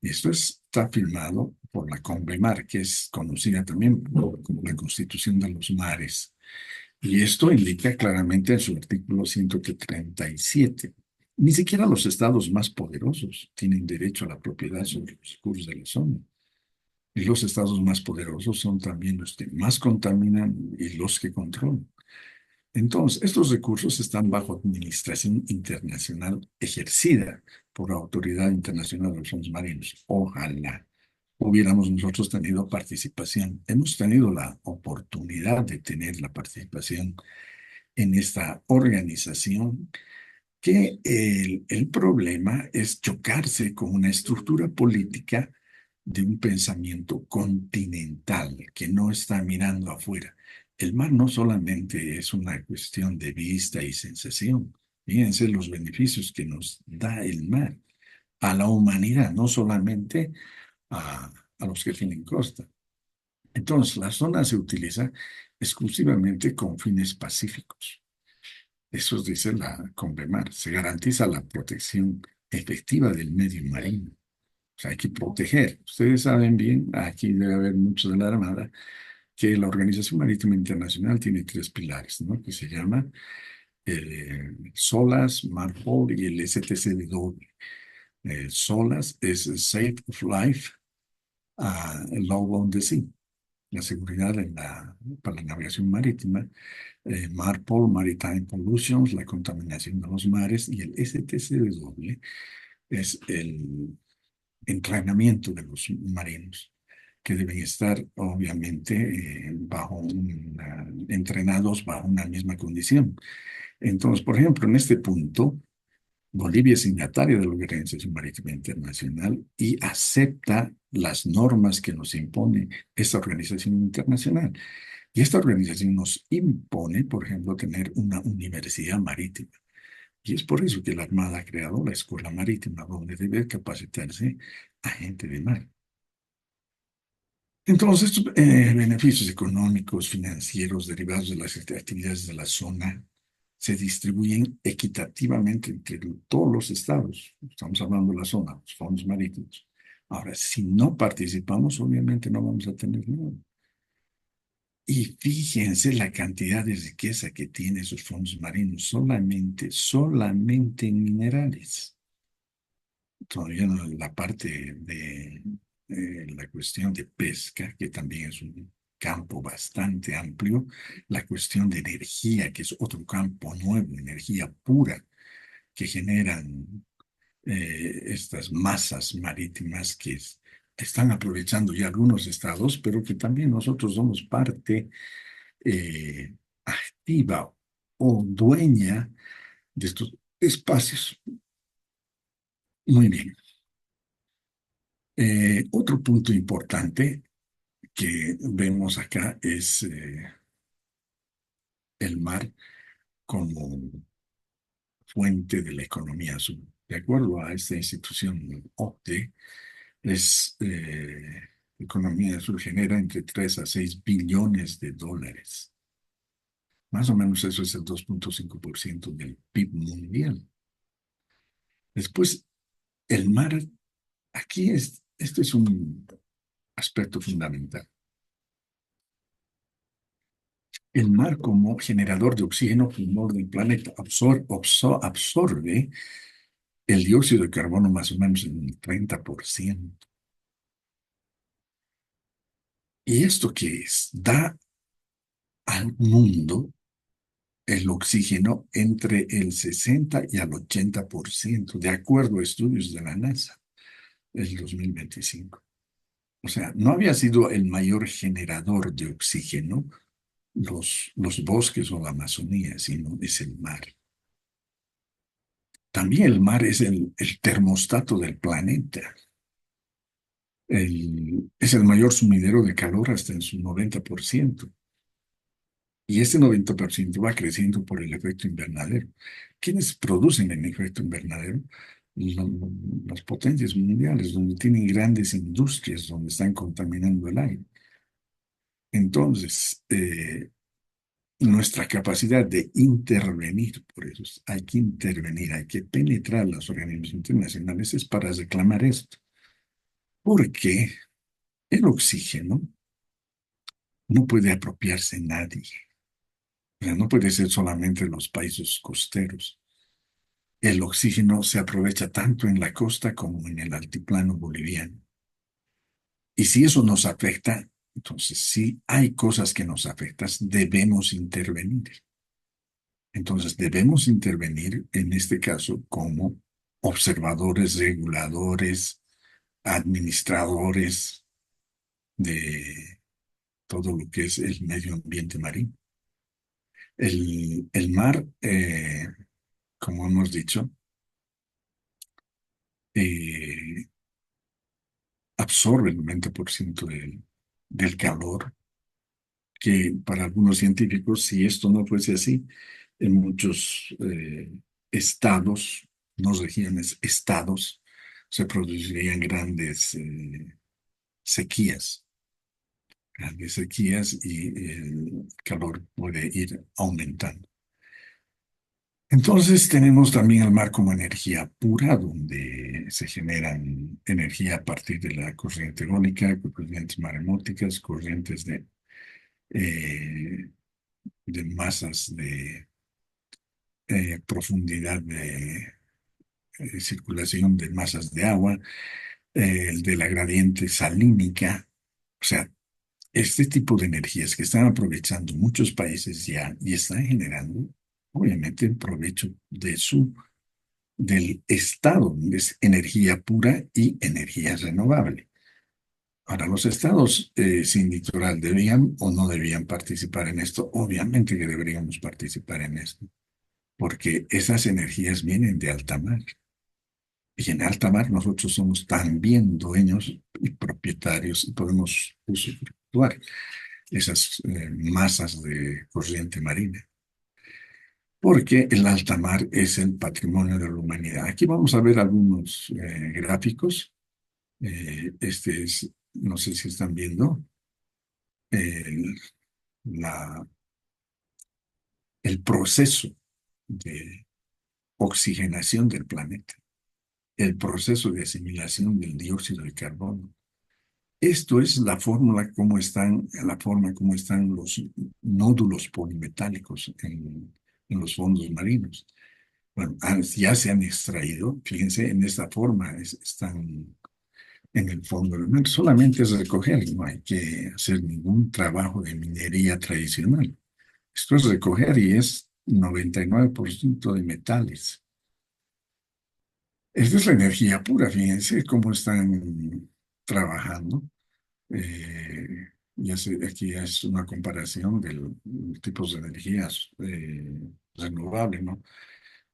Y esto está firmado por la CONVEMAR, que es conocida también como la Constitución de los Mares. Y esto indica claramente en su artículo 137. Ni siquiera los estados más poderosos tienen derecho a la propiedad sobre los recursos de la zona. Y los estados más poderosos son también los que más contaminan y los que controlan. Entonces, estos recursos están bajo administración internacional ejercida por la Autoridad Internacional de los Fondos Marinos. Ojalá hubiéramos nosotros tenido participación. Hemos tenido la oportunidad de tener la participación en esta organización, que el problema es chocarse con una estructura política de un pensamiento continental que no está mirando afuera. El mar no solamente es una cuestión de vista y sensación. Fíjense los beneficios que nos da el mar a la humanidad, no solamente a los que tienen costa. Entonces, la zona se utiliza exclusivamente con fines pacíficos. Eso dice la CONVEMAR. Se garantiza la protección efectiva del medio marino. O sea, hay que proteger. Ustedes saben bien, aquí debe haber muchos de la Armada, que la Organización Marítima Internacional tiene tres pilares, ¿no? Que se llama SOLAS, MARPOL y el STCW. SOLAS es Safe of Life, Law on the Sea, la seguridad para la navegación marítima. MARPOL, Maritime Pollutions, la contaminación de los mares, y el STCW es el entrenamiento de los marinos, que deben estar obviamente entrenados bajo una misma condición. Entonces, por ejemplo, en este punto, Bolivia es signataria de la Organización Marítima Internacional y acepta las normas que nos impone esta organización internacional. Y esta organización nos impone, por ejemplo, tener una universidad marítima. Y es por eso que la Armada ha creado la Escuela Marítima, donde debe capacitarse a gente de mar. Entonces, estos beneficios económicos, financieros, derivados de las actividades de la zona, se distribuyen equitativamente entre todos los estados. Estamos hablando de la zona, los fondos marítimos. Ahora, si no participamos, obviamente no vamos a tener nada. Y fíjense la cantidad de riqueza que tienen esos fondos marinos, solamente en minerales. Todavía no la parte de la cuestión de pesca, que también es un campo bastante amplio, la cuestión de energía, que es otro campo nuevo, energía pura, que generan estas masas marítimas están aprovechando ya algunos estados, pero que también nosotros somos parte activa o dueña de estos espacios. Muy bien. Otro punto importante que vemos acá es el mar como fuente de la economía azul. De acuerdo a esta institución OCDE, economía azul genera entre 3 a 6 billones de dólares. Más o menos eso es el 2,5% del PIB mundial. Después, el mar, este es un aspecto fundamental. El mar como generador de oxígeno pulmón del planeta absorbe el dióxido de carbono más o menos en el 30%. ¿Y esto qué es? Da al mundo el oxígeno entre el 60 y al 80%, de acuerdo a estudios de la NASA, el 2025. O sea, no había sido el mayor generador de oxígeno los bosques o la Amazonía, sino es el mar. También el mar es el termostato del planeta. Es el mayor sumidero de calor hasta en su 90%. Y ese 90% va creciendo por el efecto invernadero. ¿Quiénes producen el efecto invernadero? Lo- Las potencias mundiales, donde tienen grandes industrias, donde están contaminando el aire. Entonces, nuestra capacidad de intervenir, por eso hay que intervenir, hay que penetrar los organismos internacionales, es para reclamar esto. Porque el oxígeno no puede apropiarse nadie. O sea, no puede ser solamente los países costeros. El oxígeno se aprovecha tanto en la costa como en el altiplano boliviano. Y si eso nos afecta, entonces si hay cosas que nos afectan, debemos intervenir. Entonces debemos intervenir en este caso como observadores, reguladores, administradores de todo lo que es el medio ambiente marino. El mar, como hemos dicho, eh, absorbe el 90% del calor, que para algunos científicos, si esto no fuese así, en muchos estados, no regiones, estados, se producirían grandes sequías y el calor puede ir aumentando. Entonces tenemos también el mar como energía pura, donde se generan energía a partir de la corriente eólica, corrientes maremóticas, corrientes de eh, de masas de profundidad de circulación de masas de agua, el de la gradiente salínica. O sea, este tipo de energías que están aprovechando muchos países ya y están generando, obviamente, el provecho del estado, es energía pura y energía renovable. Ahora, los estados sin litoral debían o no debían participar en esto. Obviamente que deberíamos participar en esto, porque esas energías vienen de alta mar. Y en alta mar nosotros somos también dueños y propietarios y podemos usufructuar esas masas de corriente marina, porque el alta mar es el patrimonio de la humanidad. Aquí vamos a ver algunos gráficos. Este es, no sé si están viendo, el, la, el proceso de oxigenación del planeta, el proceso de asimilación del dióxido de carbono. Esto es la forma como están los nódulos polimetálicos en los fondos marinos. Bueno, ya se han extraído, fíjense, en esta forma están en el fondo del mar. Solamente es recoger, no hay que hacer ningún trabajo de minería tradicional. Esto es recoger y es 99% de metales. Esta es la energía pura, fíjense cómo están trabajando. Aquí es una comparación de los tipos de energías renovables, ¿no?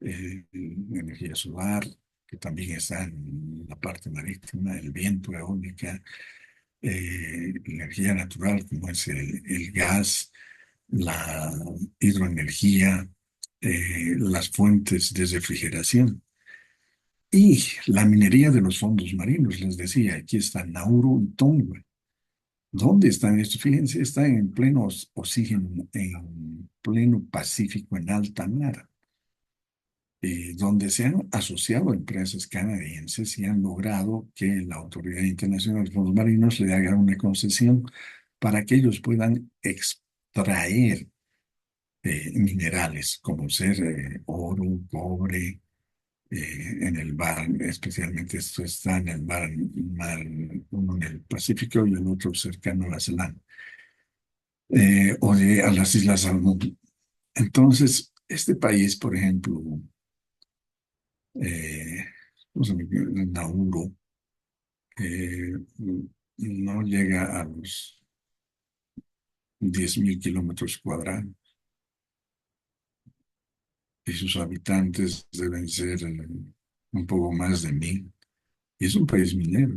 Energía solar, que también está en la parte marítima, el viento, eólica, energía natural, como es el gas, la hidroenergía, las fuentes de refrigeración. Y la minería de los fondos marinos, les decía, aquí está Nauru y Tonga. ¿Dónde están estos? Fíjense, están en pleno oxígeno, en pleno Pacífico, en alta mar, donde se han asociado empresas canadienses y han logrado que la Autoridad Internacional de Fondos Marinos le haga una concesión para que ellos puedan extraer minerales como ser oro, cobre, en el mar, especialmente esto está en el mar, uno en el Pacífico y el otro cercano a la Zelanda, a las Islas Salomón. Entonces, este país, por ejemplo, eh, ¿cómo se llama? Nauru, eh, no llega a los 10.000 kilómetros cuadrados y sus habitantes deben ser un poco más de 1.000. Y es un país minero.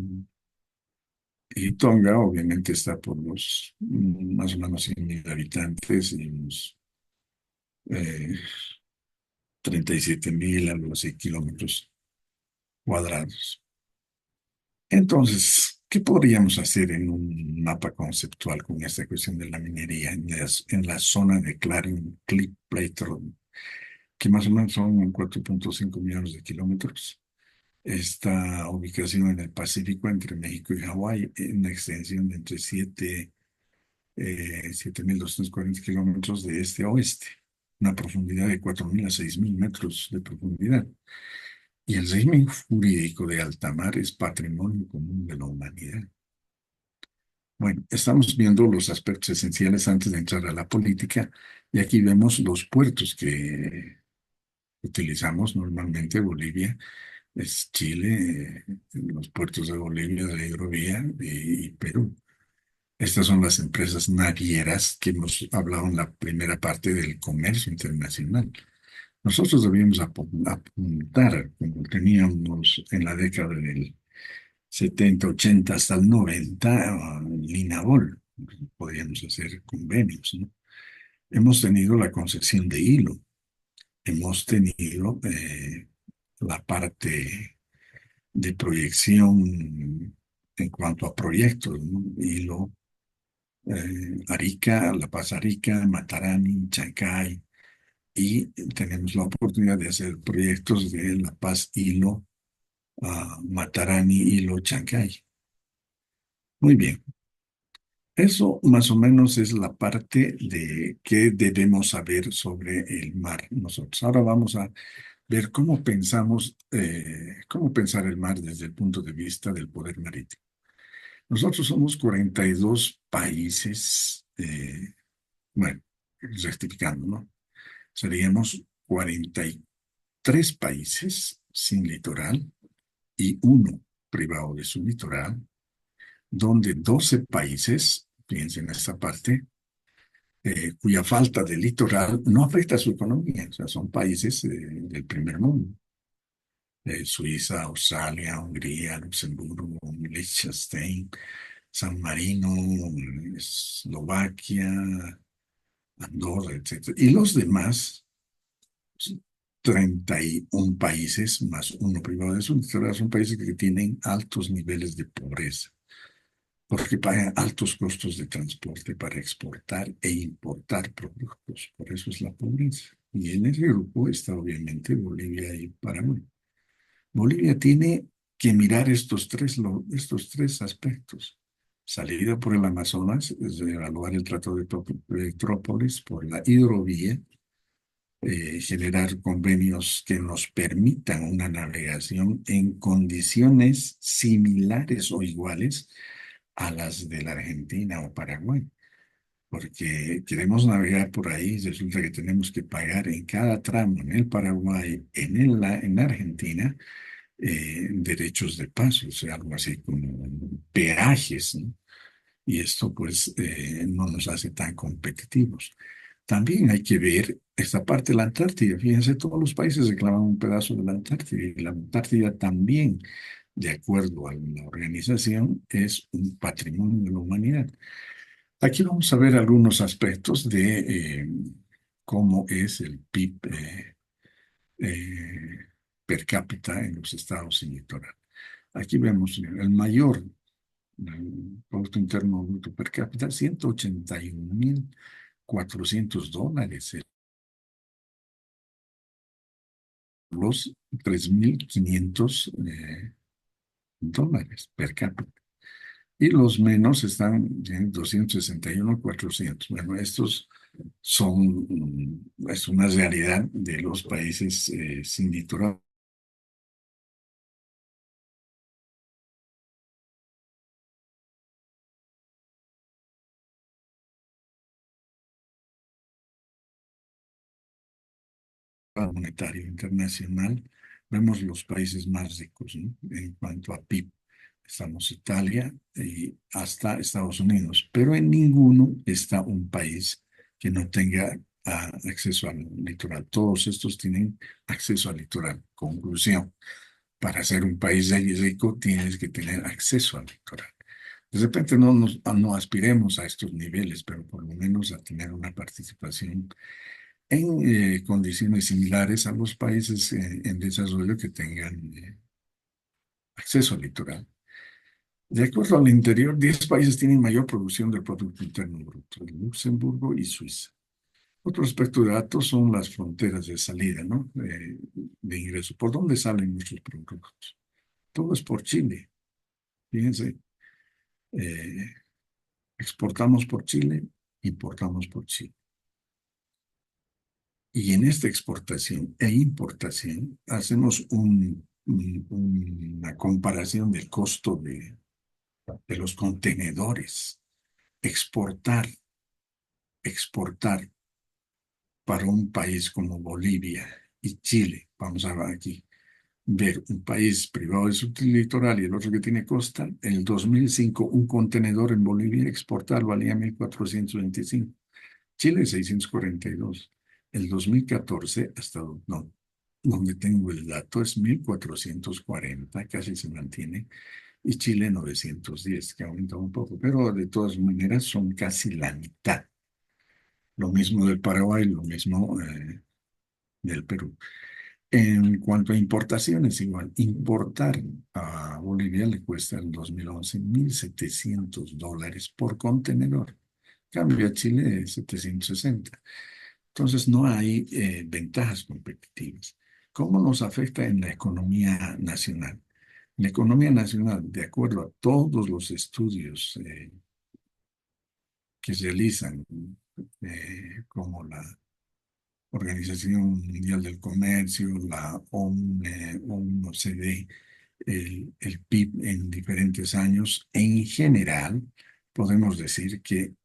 Y Tonga obviamente está por los más o menos 100.000 habitantes y unos eh, 37.000, algo así, kilómetros cuadrados. Entonces, ¿qué podríamos hacer en un mapa conceptual con esta cuestión de la minería en la zona de Clarion Cliff Plateau, que más o menos son 4.5 millones de kilómetros? Esta ubicación en el Pacífico entre México y Hawái, en una extensión de entre 7.240 kilómetros de este a oeste, una profundidad de 4.000 a 6.000 metros de profundidad. Y el régimen jurídico de alta mar es patrimonio común de la humanidad. Bueno, estamos viendo los aspectos esenciales antes de entrar a la política, y aquí vemos los puertos que utilizamos normalmente. Bolivia es Chile, los puertos de Bolivia, de la hidrovía y Perú. Estas son las empresas navieras que hemos hablado en la primera parte del comercio internacional. Nosotros debíamos apuntar, como teníamos en la década del 70, 80 hasta el 90, Linabol, podríamos hacer convenios, ¿no? Hemos tenido la concesión de hilo, hemos tenido la parte de proyección en cuanto a proyectos, ¿no? Hilo, Arica, La Paz Arica, Matarani, Chancay, y tenemos la oportunidad de hacer proyectos de La Paz Hilo, Matarani Hilo, Chancay. Muy bien. Eso más o menos es la parte de qué debemos saber sobre el mar nosotros. Ahora vamos a ver cómo pensar el mar desde el punto de vista del poder marítimo. Nosotros somos 42 países, bueno, rectificando, ¿no? Seríamos 43 países sin litoral y uno privado de su litoral, donde 12 países, fíjense en esta parte, cuya falta de litoral no afecta a su economía, o sea, son países del primer mundo. Suiza, Australia, Hungría, Luxemburgo, Liechtenstein, San Marino, Eslovaquia, Andorra, etcétera. Y los demás, 31 países más uno privado de su litoral, son países que tienen altos niveles de pobreza, porque pagan altos costos de transporte para exportar e importar productos. Por eso es la pobreza. Y en ese grupo está obviamente Bolivia y Paraguay. Bolivia tiene que mirar estos tres aspectos. Salida por el Amazonas, es de evaluar el Tratado de Petrópolis por la hidrovía, generar convenios que nos permitan una navegación en condiciones similares o iguales a las de la Argentina o Paraguay. Porque queremos navegar por ahí, resulta que tenemos que pagar en cada tramo, en el Paraguay, en la Argentina, derechos de paso, o sea, algo así como peajes, ¿no? Y esto pues no nos hace tan competitivos. También hay que ver esta parte de la Antártida. Fíjense, todos los países reclaman un pedazo de la Antártida y la Antártida también, de acuerdo a la organización, es un patrimonio de la humanidad. Aquí vamos a ver algunos aspectos de cómo es el PIB eh, per cápita en los estados sin litoral. Aquí vemos el mayor Producto Interno Bruto per cápita, $181.400, los 3.500 dólares per cápita. Y los menos están en 261.400. Bueno, estos son, es una realidad de los países sin litoral. Monetario internacional, vemos los países más ricos, ¿no? En cuanto a PIB. Estamos Italia y hasta Estados Unidos, pero en ninguno está un país que no tenga acceso al litoral. Todos estos tienen acceso al litoral. Conclusión, para ser un país rico tienes que tener acceso al litoral. De repente no aspiremos a estos niveles, pero por lo menos a tener una participación en condiciones similares a los países en desarrollo que tengan acceso al litoral. De acuerdo al interior, 10 países tienen mayor producción del Producto Interno Bruto, Luxemburgo y Suiza. Otro aspecto de datos son las fronteras de salida, ¿no? De ingreso. ¿Por dónde salen nuestros productos? Todo es por Chile. Fíjense, eh, exportamos por Chile, importamos por Chile. Y en esta exportación e importación hacemos una comparación del costo de los contenedores. Exportar, exportar para un país como Bolivia y Chile, vamos a ver aquí, ver un país privado de su litoral y el otro que tiene costa, en el 2005 un contenedor en Bolivia exportar valía 1.425, Chile 642. El 2014 hasta no, donde tengo el dato es 1.440, casi se mantiene, y Chile 910, que aumenta un poco, pero de todas maneras son casi la mitad. Lo mismo del Paraguay, lo mismo del Perú. En cuanto a importaciones, igual, importar a Bolivia le cuesta en 2011 $1.700 por contenedor. Cambio a Chile 760. Entonces no hay ventajas competitivas. ¿Cómo nos afecta en la economía nacional? La economía nacional, de acuerdo a todos los estudios que realizan, como la Organización Mundial del Comercio, la OCDE, el PIB en diferentes años, en general, podemos decir que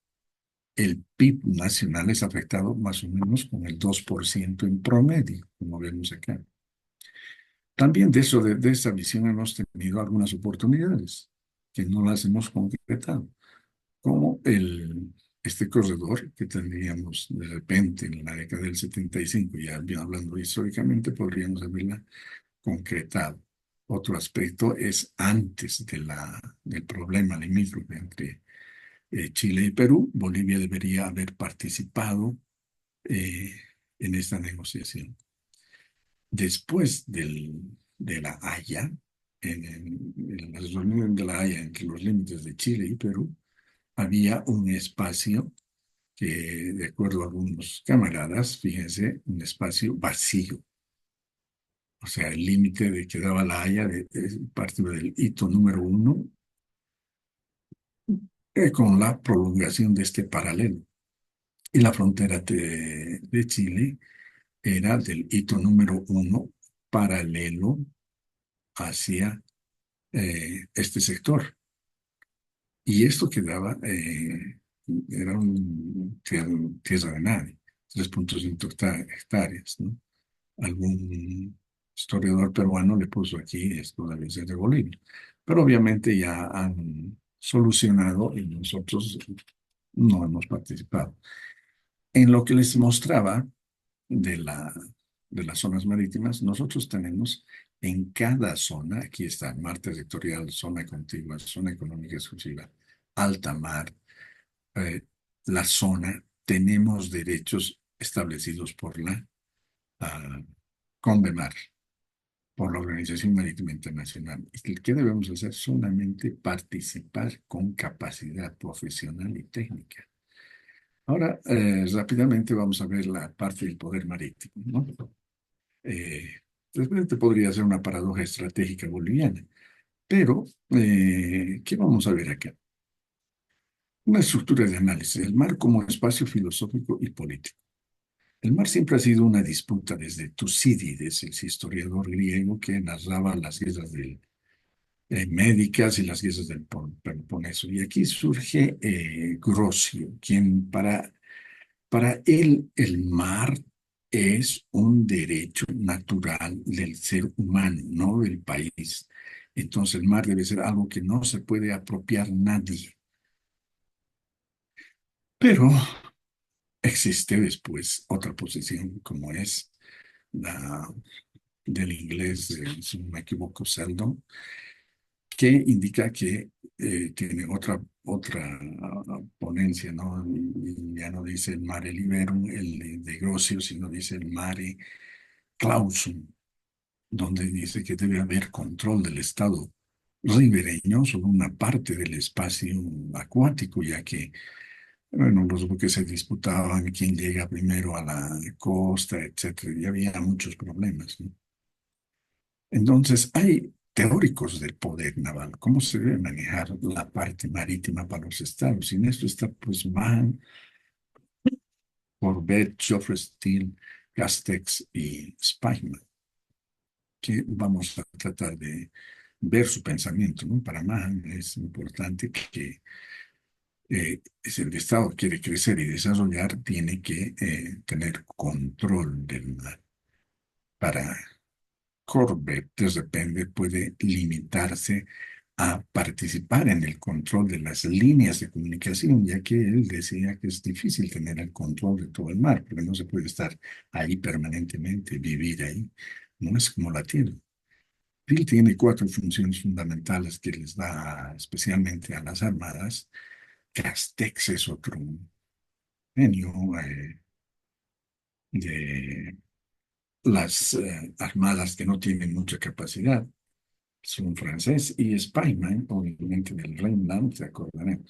el PIB nacional es afectado más o menos con el 2% en promedio, como vemos acá. También de eso, de esta visión hemos tenido algunas oportunidades que no las hemos concretado, como este corredor que tendríamos de repente en la década del 75, ya bien hablando históricamente, podríamos haberla concretado. Otro aspecto es antes del problema limítrofe entre Chile y Perú, Bolivia debería haber participado eh, en esta negociación. Después de la Haya, en la reunión de la Haya entre los límites de Chile y Perú, había un espacio que, de acuerdo a algunos camaradas, fíjense, un espacio vacío. O sea, el límite de que daba la Haya parte del hito número 1 con la prolongación de este paralelo. Y la frontera de Chile era del hito número 1 paralelo hacia este sector. Y esto quedaba, era tierra de nadie, 3,5 hectáreas, ¿no? Algún historiador peruano le puso aquí, esto debe ser de Bolivia. Pero obviamente ya han solucionado y nosotros no hemos participado. En lo que les mostraba de de las zonas marítimas, nosotros tenemos en cada zona, aquí está mar territorial, zona contigua, zona económica exclusiva, alta mar, eh, la zona, tenemos derechos establecidos por la CONVEMAR, por la Organización Marítima Internacional. ¿Y qué debemos hacer? Solamente participar con capacidad profesional y técnica. Ahora, rápidamente vamos a ver la parte del poder marítimo, ¿no? Eh, Realmente podría ser una paradoja estratégica boliviana, pero ¿qué vamos a ver acá? Una estructura de análisis, el mar como espacio filosófico y político. El mar siempre ha sido una disputa desde Tucídides, el historiador griego que narraba las guerras médicas y las guerras del Peloponeso. Y aquí surge Grocio, quien para él el mar es un derecho natural del ser humano, no del país. Entonces el mar debe ser algo que no se puede apropiar nadie. Pero existe después otra posición, como es la del inglés, si no me equivoco, Seldon, que indica que tiene otra ponencia, ¿no? Y ya no dice el mare liberum, el de Grocio, sino dice el mare clausum, donde dice que debe haber control del Estado ribereño sobre una parte del espacio acuático, ya que bueno, los buques se disputaban quién llega primero a la costa, etcétera, y había muchos problemas, ¿no? Entonces, hay teóricos del poder naval, cómo se debe manejar la parte marítima para los estados. Y en esto está, pues, Mann, Corbett, Geoffrey Steele, Castex y Spykman, que vamos a tratar de ver su pensamiento, ¿no? Para Mann es importante que si el Estado quiere crecer y desarrollar, tiene que tener control del mar. Para Corbett, de repente, puede limitarse a participar en el control de las líneas de comunicación, ya que él decía que es difícil tener el control de todo el mar, porque no se puede estar ahí permanentemente, vivir ahí. No es como la Tierra. Él tiene 4 funciones fundamentales que les da especialmente a las armadas. Castex es otro genio de las armadas que no tienen mucha capacidad. Es un francés y Spyman, obviamente del Rhineland, se acordarán.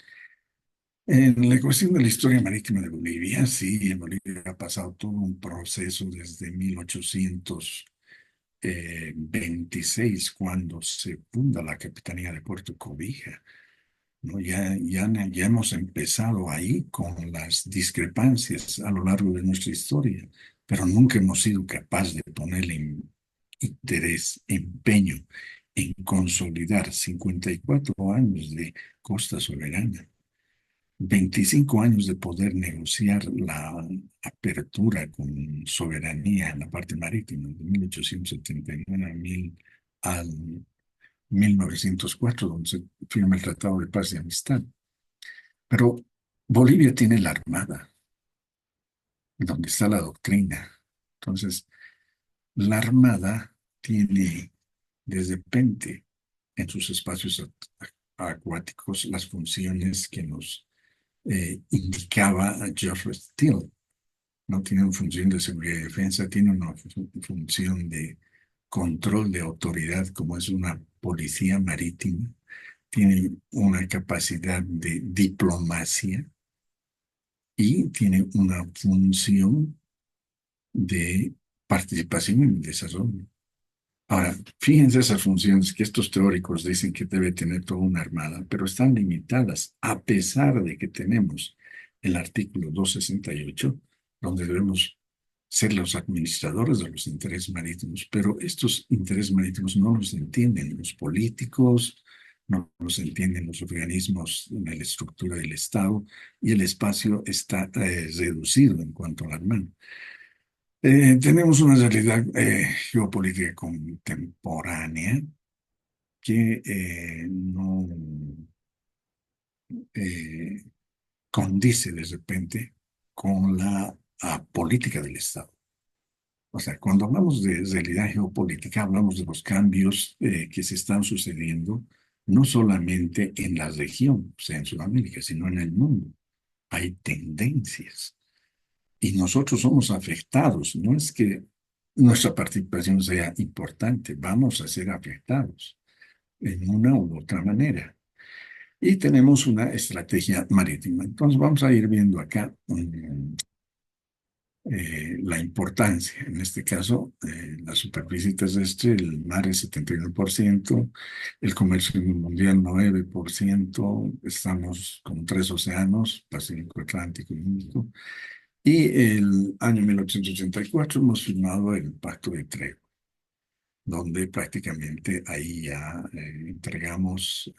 En la cuestión de la historia marítima de Bolivia, sí, en Bolivia ha pasado todo un proceso desde 1826, cuando se funda la Capitanía de Puerto Cobija, ¿no? Ya hemos empezado ahí con las discrepancias a lo largo de nuestra historia, pero nunca hemos sido capaces de ponerle interés, empeño en consolidar 54 años de costa soberana, 25 años de poder negociar la apertura con soberanía en la parte marítima, de 1879 al 1904, donde se firma el Tratado de Paz y Amistad. Pero Bolivia tiene la Armada, donde está la doctrina. Entonces, la Armada tiene desde repente en sus espacios acuáticos las funciones que nos indicaba Geoffrey Steele. No tiene una función de seguridad y defensa, tiene una función de control de autoridad, como es una policía marítima, tiene una capacidad de diplomacia y tiene una función de participación en el desarrollo. Ahora, fíjense esas funciones que estos teóricos dicen que debe tener toda una armada, pero están limitadas a pesar de que tenemos el artículo 268, donde debemos ser los administradores de los intereses marítimos, pero estos intereses marítimos no los entienden los políticos, no los entienden los organismos en la estructura del Estado y el espacio está reducido en cuanto a la armada. Tenemos una realidad geopolítica contemporánea que no eh, condice de repente con la política del Estado. O sea, cuando hablamos de realidad geopolítica, hablamos de los cambios que se están sucediendo no solamente en la región, o sea, en Sudamérica, sino en el mundo. Hay tendencias. Y nosotros somos afectados. No es que nuestra participación sea importante, vamos a ser afectados en una u otra manera. Y tenemos una estrategia marítima. Entonces vamos a ir viendo acá la importancia. En este caso, la superficie terrestre, el mar es 79%, el comercio mundial 9%, estamos con 3 océanos, Pacífico, Atlántico y Índico. Y el año 1884 hemos firmado el Pacto de Tregua, donde prácticamente ahí ya entregamos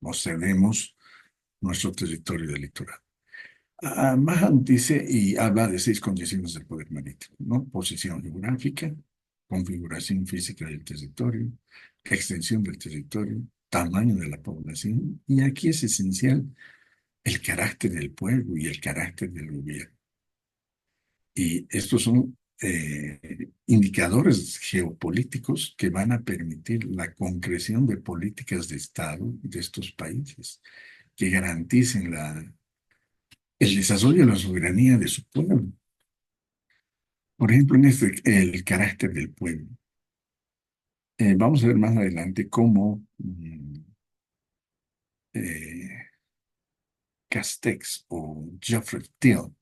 o cedemos nuestro territorio del litoral. Mahan dice y habla de 6 condiciones del poder marítimo, ¿no? Posición geográfica, configuración física del territorio, extensión del territorio, tamaño de la población, y aquí es esencial el carácter del pueblo y el carácter del gobierno. Y estos son indicadores geopolíticos que van a permitir la concreción de políticas de Estado de estos países, que garanticen el desarrollo de la soberanía de su pueblo. Por ejemplo, el carácter del pueblo. Vamos a ver más adelante cómo Castex o Geoffrey Till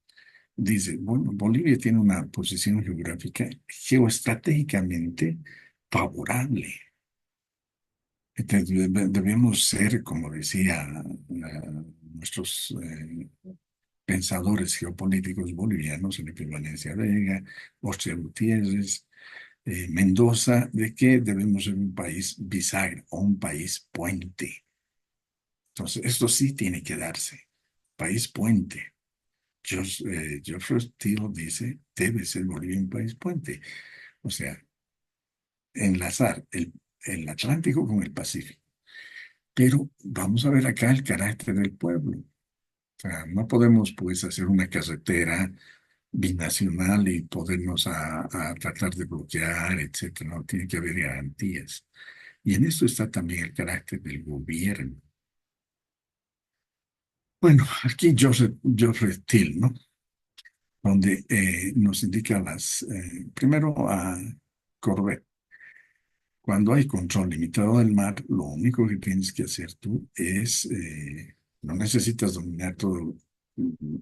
dice, bueno, Bolivia tiene una posición geográfica geoestratégicamente favorable. Entonces, debemos ser, como decía nuestros pensadores geopolíticos bolivianos, en equivalencia Vega, Oscar Gutiérrez, Mendoza, de que debemos ser un país bisagra o un país puente. Entonces, esto sí tiene que darse. País puente. Geoffrey Steele dice, debe ser Bolivia un país puente. O sea, enlazar el Atlántico con el Pacífico. Pero vamos a ver acá el carácter del pueblo. O sea, no podemos pues hacer una carretera binacional y podernos a tratar de bloquear, etcétera. No, tiene que haber garantías. Y en esto está también el carácter del gobierno. Bueno, aquí Geoffrey Steele, ¿no? Donde nos indica primero a Corbett. Cuando hay control limitado del mar, lo único que tienes que hacer tú es, no necesitas dominar todo el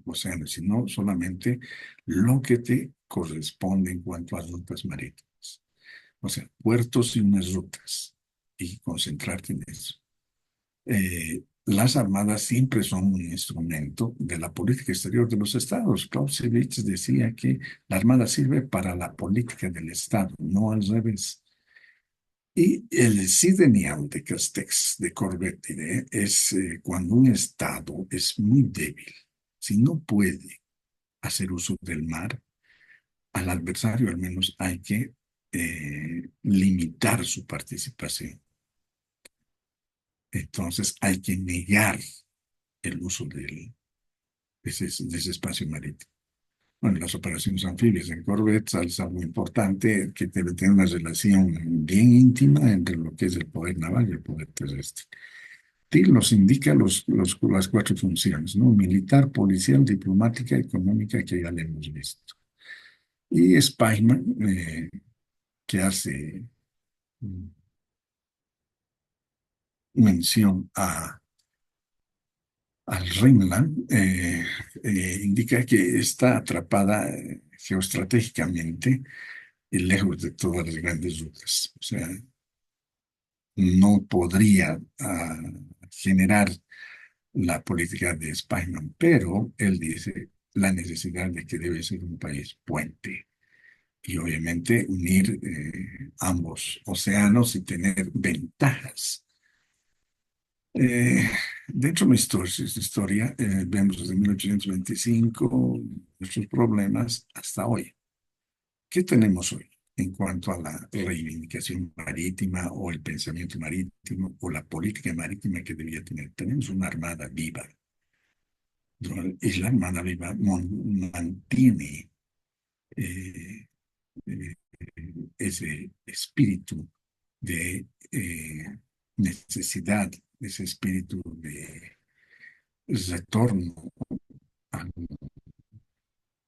océano, sino solamente lo que te corresponde en cuanto a rutas marítimas. O sea, puertos y unas rutas, y concentrarte en eso. las armadas siempre son un instrumento de la política exterior de los estados. Clausewitz decía que la armada sirve para la política del estado, no al revés. Y el sidenial de Castex, de Corvetide, es cuando un estado es muy débil, si no puede hacer uso del mar, al adversario al menos hay que limitar su participación. Entonces hay que negar el uso de ese espacio marítimo. Bueno, las operaciones anfibias en corvettes es algo importante que debe tener una relación bien íntima entre lo que es el poder naval y el poder terrestre. TIL nos indica las cuatro funciones, ¿no? Militar, policial, diplomática, económica, que ya le hemos visto. Y Spyman, que hace mención al Ringland, indica que está atrapada geoestratégicamente y lejos de todas las grandes rutas. O sea, no podría generar la política de Spyman, pero él dice la necesidad de que debe ser un país puente y obviamente unir ambos océanos y tener ventajas. Eh, Dentro de nuestra historia, vemos desde 1825 nuestros problemas hasta hoy. ¿Qué tenemos hoy en cuanto a la reivindicación marítima o el pensamiento marítimo o la política marítima que debía tener? Tenemos una armada viva, ¿no? Y la armada viva mantiene eh, eh, ese espíritu de necesidad, ese espíritu de retorno al,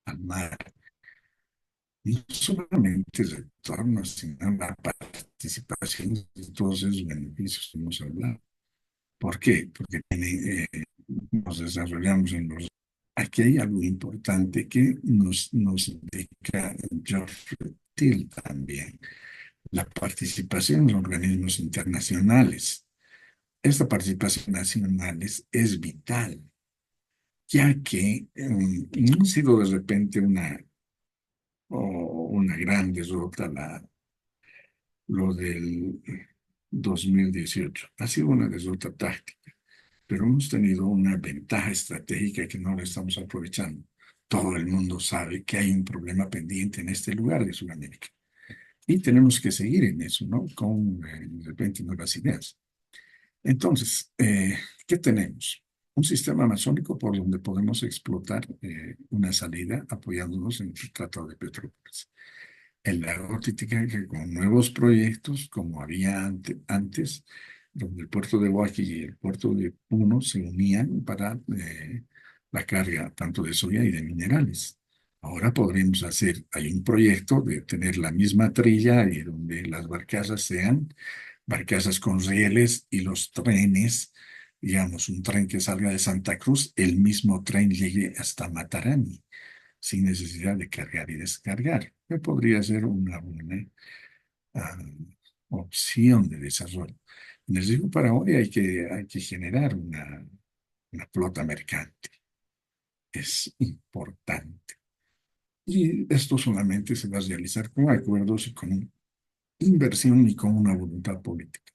al mar. No solamente retorno, sino la participación de todos esos beneficios que hemos hablado. ¿Por qué? Porque nos desarrollamos en los... Aquí hay algo importante que nos indica George Till también, la participación en organismos internacionales. Esta participación nacional es vital, ya que no ha sido de repente una gran derrota lo del 2018. Ha sido una derrota táctica, pero hemos tenido una ventaja estratégica que no la estamos aprovechando. Todo el mundo sabe que hay un problema pendiente en este lugar de Sudamérica. Y tenemos que seguir en eso, ¿no? Con de repente nuevas ideas. Entonces, ¿qué tenemos? Un sistema masónico por donde podemos explotar una salida apoyándonos en el Tratado de Petrópolis. El lago Titicaca con nuevos proyectos, como había antes, donde el puerto de Huachi y el puerto de Puno se unían para la carga tanto de soya y de minerales. Ahora podremos hacer, hay un proyecto de tener la misma trilla y donde las barcazas sean barcazas con rieles y los trenes, digamos, un tren que salga de Santa Cruz, el mismo tren llegue hasta Matarani, sin necesidad de cargar y descargar. Que podría ser una buena ah, opción de desarrollo. Les digo, para hoy hay que generar una flota mercante. Es importante. Y esto solamente se va a realizar con acuerdos y con inversión y con una voluntad política.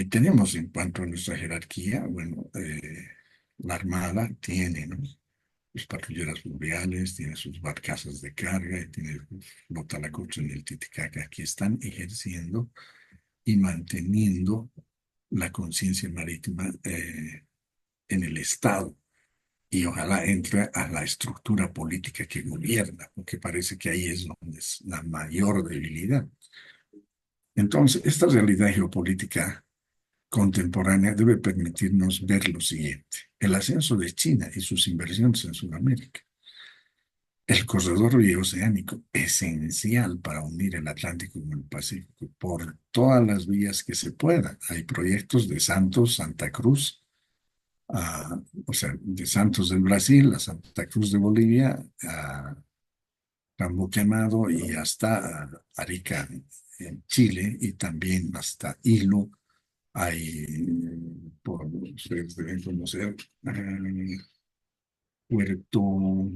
Tenemos en cuanto a nuestra jerarquía, bueno, la Armada tiene, ¿no? Sus patrulleras fluviales, tiene sus barcazas de carga, y tiene su flota lacustre en el Titicaca, que están ejerciendo y manteniendo la conciencia marítima en el Estado. Y ojalá entre a la estructura política que gobierna, porque parece que ahí es donde es la mayor debilidad. Entonces, esta realidad geopolítica contemporánea debe permitirnos ver lo siguiente: el ascenso de China y sus inversiones en Sudamérica, el corredor bioceánico esencial para unir el Atlántico con el Pacífico por todas las vías que se puedan. Hay proyectos de Santos, Santa Cruz, o sea, de Santos del Brasil a Santa Cruz de Bolivia, a Tambo Quemado y hasta Arica en Chile y también hasta Hilo ustedes deben conocer, Puerto,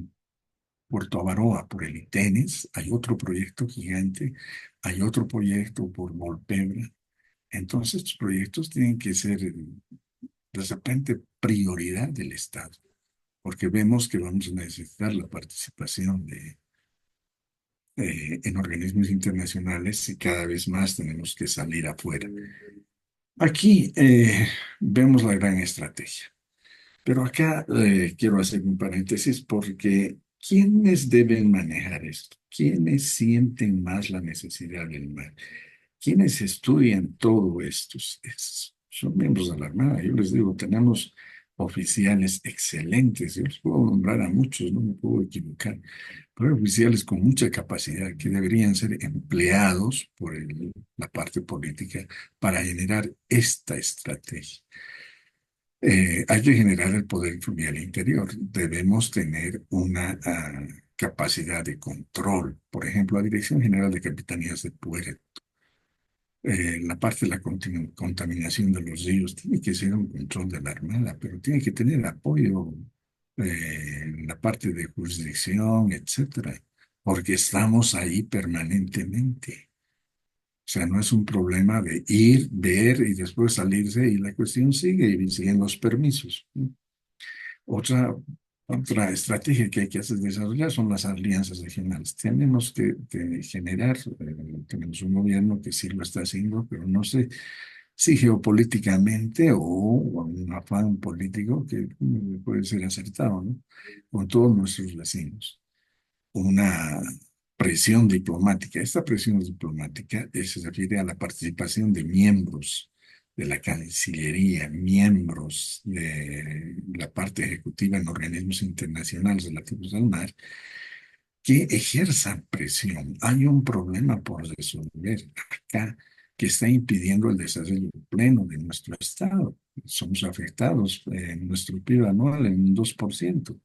Puerto Avaroa por el ITENES, hay otro proyecto gigante, hay otro proyecto por Volpebra. Entonces, estos proyectos tienen que ser de repente prioridad del Estado, porque vemos que vamos a necesitar la participación en organismos internacionales y cada vez más tenemos que salir afuera. Aquí vemos la gran estrategia, pero acá quiero hacer un paréntesis porque ¿quiénes deben manejar esto? ¿Quiénes sienten más la necesidad del mar? ¿Quiénes estudian todo esto? Son miembros de la Armada. Yo les digo, tenemos oficiales excelentes. Yo les puedo nombrar a muchos, no me puedo equivocar, pero hay oficiales con mucha capacidad que deberían ser empleados por la parte política para generar esta estrategia. Hay que generar el poder fluvial interior. Debemos tener una capacidad de control. Por ejemplo, la Dirección General de Capitanías de Puerto, la parte de la contaminación de los ríos tiene que ser un control de la Armada, pero tiene que tener apoyo en la parte de jurisdicción, etcétera, porque estamos ahí permanentemente. O sea, no es un problema de ir, ver y después salirse y la cuestión sigue y siguen los permisos, ¿no? Otra, otra estrategia que hay que hacer desarrollar son las alianzas regionales. Tenemos que generar, tenemos un gobierno que sí lo está haciendo, pero no sé si geopolíticamente o un afán político que puede ser acertado, ¿no? Con todos nuestros vecinos. Una presión diplomática. Esta presión diplomática se refiere a la participación de miembros de la Cancillería, miembros de la parte ejecutiva en organismos internacionales relativos al mar, que ejerzan presión. Hay un problema por resolver acá que está impidiendo el desarrollo pleno de nuestro Estado. Somos afectados en nuestro PIB anual en un 2%.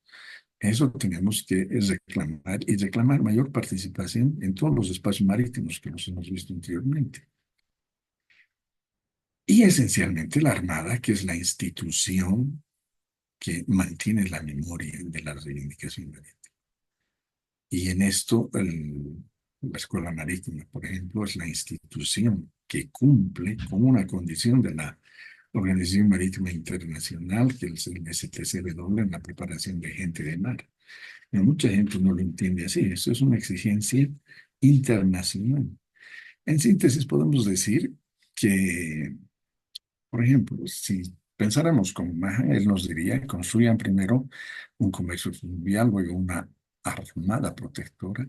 Eso tenemos que reclamar y reclamar mayor participación en todos los espacios marítimos que los hemos visto anteriormente. Y esencialmente la Armada, que es la institución que mantiene la memoria de la reivindicación marítima. Y en esto, la Escuela Marítima, por ejemplo, es la institución que cumple con una condición de la Organización Marítima Internacional, que es el STCW, en la preparación de gente de mar. Pero mucha gente no lo entiende así. Eso es una exigencia internacional. En síntesis, podemos decir que, por ejemplo, si pensáramos como Maha, él nos diría, construyan primero un comercio fluvial, luego una armada protectora,